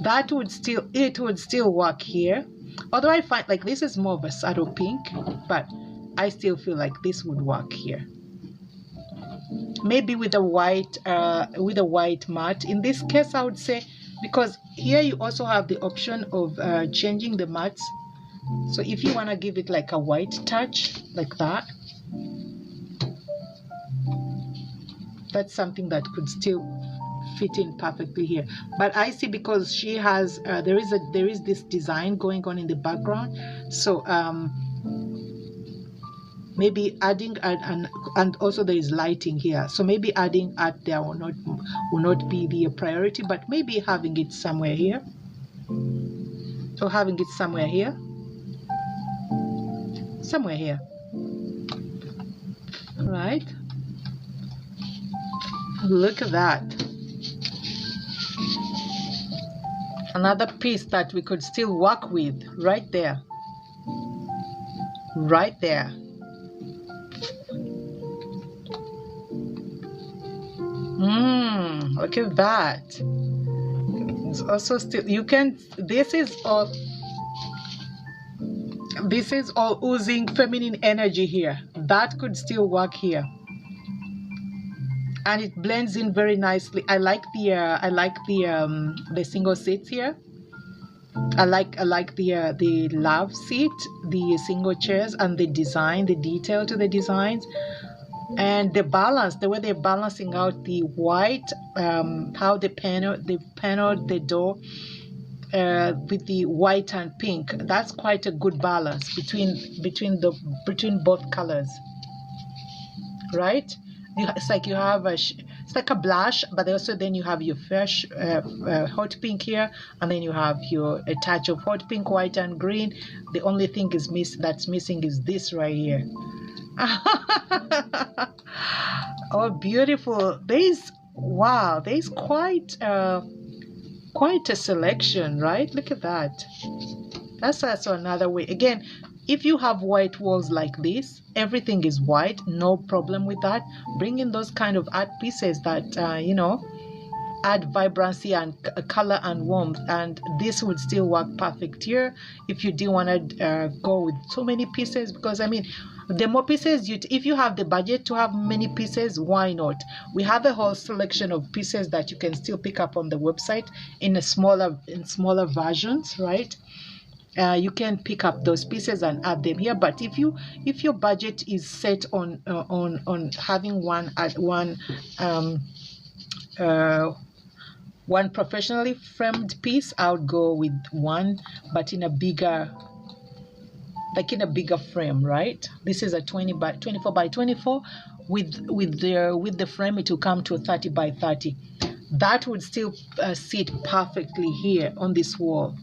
S1: That would still, it would still work here, although I find like this is more of a subtle pink, but I still feel like this would work here, maybe with a white mat in this case, I would say, because here you also have the option of changing the mats. So if you want to give it like a white touch like that, that's something that could still fit in perfectly here. But I see, because she has there is this design going on in the background, so maybe adding and also there is lighting here, so maybe adding art there will not be the priority, but maybe having it somewhere here, or having it somewhere here, right? Look at that. Another piece that we could still work with, right there. Right there. Look at that. It's also still, you can, this is all oozing feminine energy here. That could still work here. And it blends in very nicely. I like the single seats here. I like the love seat, the single chairs, and the design, the detail to the designs, and the balance, the way they're balancing out the white, how they paneled the door with the white and pink. That's quite a good balance between both colors, right? It's like you have it's like a blush, but also then you have your fresh hot pink here, and then you have a touch of hot pink, white and green. The only thing that's missing is this right here. Oh, beautiful. There's quite a selection, right? Look at that. That's also another way. Again, if you have white walls like this, everything is white, no problem with that. Bring in those kind of art pieces that add vibrancy and color and warmth, and this would still work perfect here if you didn't want to go with so many pieces, because I mean, the more pieces if you have the budget to have many pieces, why not? We have a whole selection of pieces that you can still pick up on the website in smaller versions, right? You can pick up those pieces and add them here. But if your budget is set on having one professionally framed piece, I would go with one, but in a bigger frame, right? This is a 24 by 24. With the frame, it will come to a 30 by 30. That would still sit perfectly here on this wall.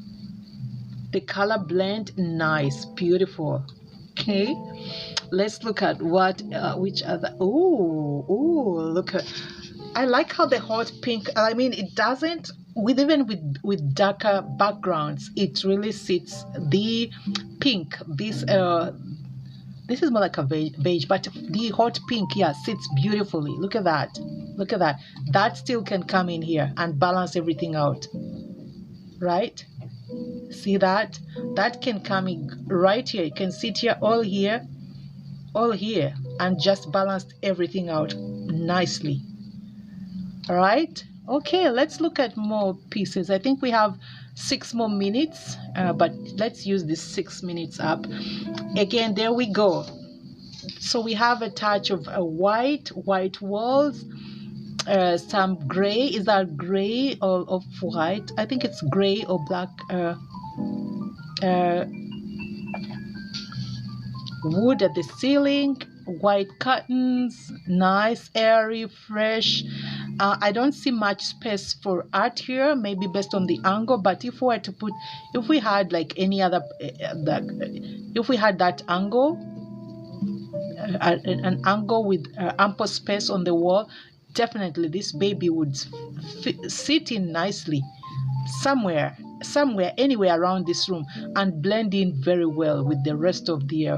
S1: The color blend, nice, beautiful. Okay, let's look at which other. Oh, look at. I like how the hot pink. I mean, it doesn't even with darker backgrounds. It really sits. The pink. This is more like a beige, but the hot pink, yeah, sits beautifully. Look at that. Look at that. That still can come in here and balance everything out, right? See that? That can come in right here. You can sit here, all here, and just balance everything out nicely. All right. Okay, let's look at more pieces. I think we have 6 more minutes, but let's use this 6 minutes up. Again, there we go. So we have a touch of white walls, some gray. Is that gray or off-white? I think it's gray or black. Wood at the ceiling, white curtains, nice, airy, fresh. I don't see much space for art here, maybe based on the angle, but if we had like any other, if we had that angle, an angle with ample space on the wall, definitely this baby would sit in nicely somewhere, anywhere around this room, and blend in very well with the rest of the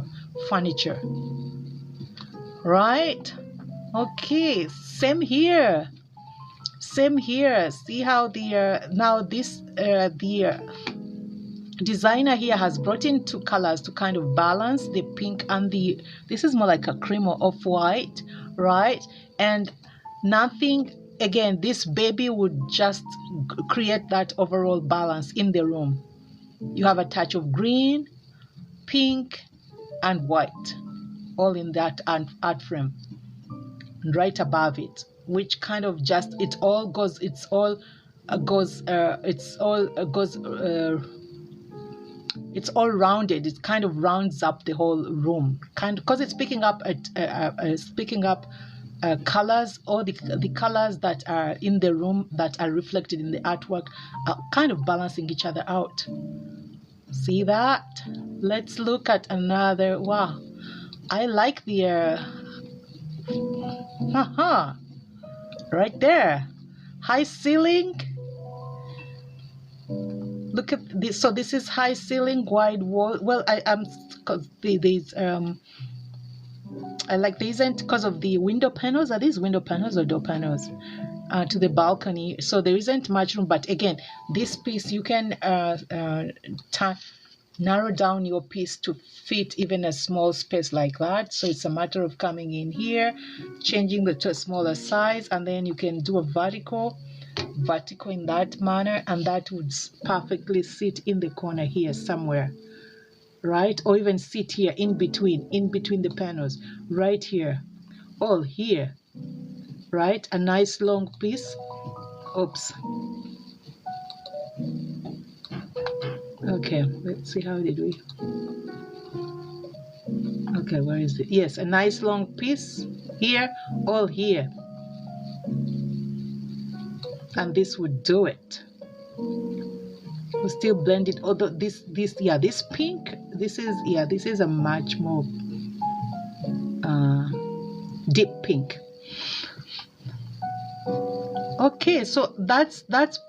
S1: furniture. Right? Okay, same here. See how now this the designer here has brought in 2 colors to kind of balance the pink and this is more like a cream or off-white, right? And nothing, again, this baby would just create that overall balance in the room. You have a touch of green, pink, and white, all in that art frame. And right above it, which kind of just it all rounded. It kind of rounds up the whole room, kind of, because it's picking up colors, or the colors that are in the room that are reflected in the artwork are kind of balancing each other out. See that? Let's look at another. Wow, I like the right there, high ceiling. Look at this. So this is high ceiling, wide wall. Well, I like there isn't, because of the window panels. Are these window panels or door panels to the balcony? So there isn't much room, but again, this piece you can narrow down your piece to fit even a small space like that. So it's a matter of coming in here, changing to a smaller size, and then you can do a vertical in that manner, and that would perfectly sit in the corner here somewhere, right? Or even sit here in between the panels, right here, all here, right? A nice long piece. Oops. Okay, let's see, how did we? Okay, where is it? Yes, a nice long piece here, all here. And this would do it. We'll still blend it, although this pink, this is a much more deep pink. Okay, so that's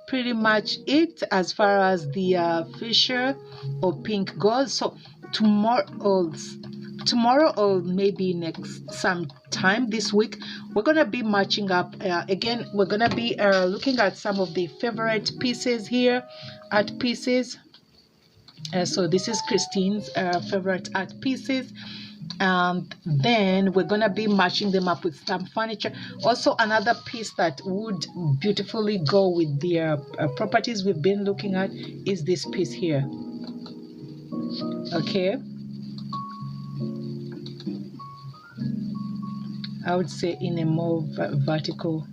S1: pretty much it as far as the fuchsia or pink goes. So tomorrow tomorrow or maybe next sometime this week, we're gonna be matching up again. We're gonna be looking at some of the favorite pieces here, art pieces. So this is Christine's favorite art pieces, and then we're gonna be matching them up with some furniture. Also, another piece that would beautifully go with the properties we've been looking at is this piece here. Okay, I would say in a more vertical.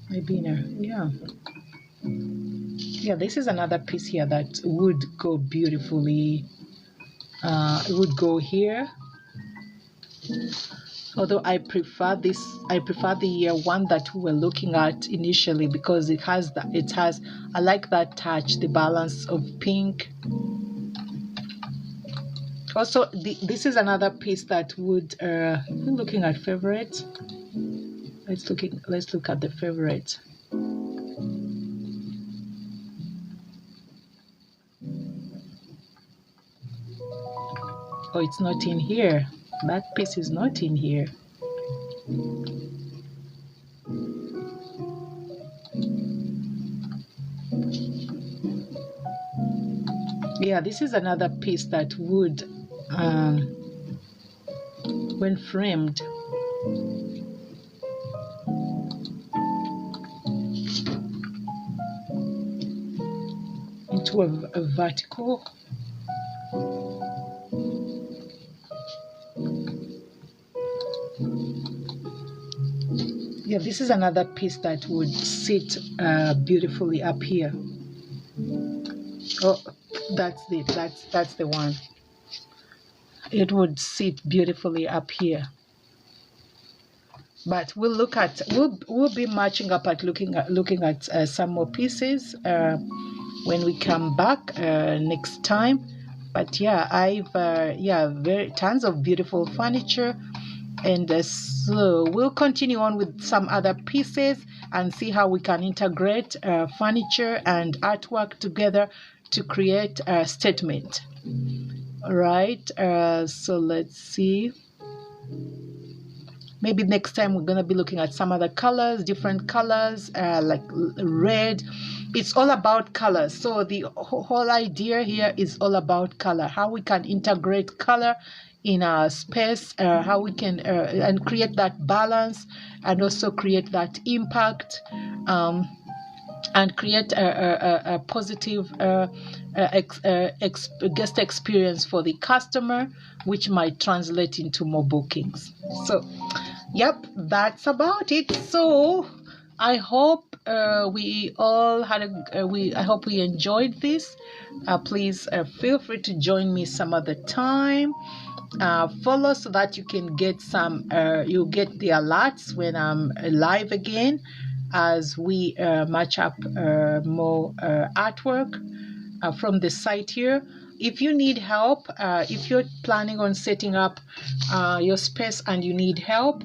S1: Maybe in a, yeah, this is another piece here that would go beautifully. It would go here. Although I prefer the one that we were looking at initially, because it has I like that touch, the balance of pink. Also, this is another piece that would we're looking at favorite. Let's look at the favorite. Oh, it's not in here. That piece is not in here. Yeah, this is another piece that would, when framed, into a vertical. Yeah, this is another piece that would sit beautifully up here. Oh, that's it. That's the one. It would sit beautifully up here. But we'll be matching up at looking at some more pieces when we come back next time. But yeah, I've tons of beautiful furniture, and so we'll continue on with some other pieces and see how we can integrate furniture and artwork together to create a statement. All right, so let's see. Maybe next time we're going to be looking at some other colors, different colors, like red. It's all about colors. So the whole idea here is all about color, how we can integrate color in our space, how we can and create that balance, and also create that impact, and create a positive guest experience for the customer, which might translate into more bookings. So yep, that's about it. So I hope we all had I hope we enjoyed this. Please feel free to join me some other time. Follow so that you can get you get the alerts when I'm live again, as we match up more artwork from the site here. If you need help, if you're planning on setting up your space and you need help,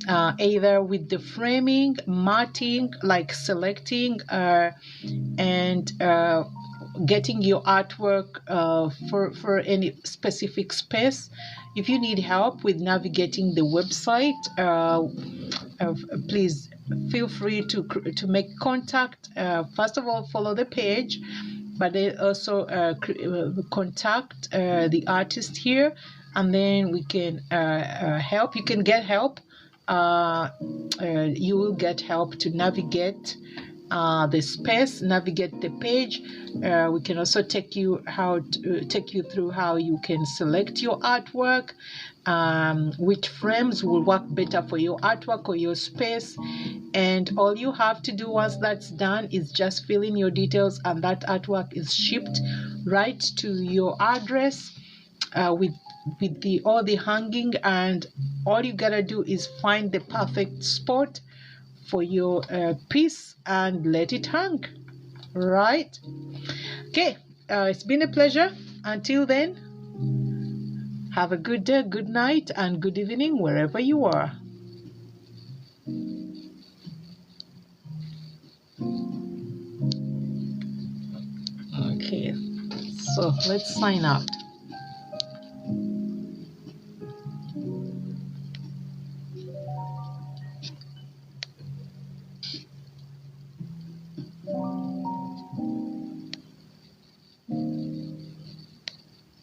S1: either with the framing, matting, like selecting and getting your artwork for any specific space. If you need help with navigating the website, please feel free to make contact. First of all, follow the page, but then also contact the artist here, and then we can help. You can get help. You will get help to navigate the space, navigate the page. We can also take you through how you can select your artwork, which frames will work better for your artwork or your space. And all you have to do once that's done is just fill in your details, and that artwork is shipped right to your address with all the hanging, and all you gotta do is find the perfect spot for your piece and let it hang. Right? Okay, it's been a pleasure. Until then, have a good day, good night, and good evening wherever you are. Okay. So let's sign out.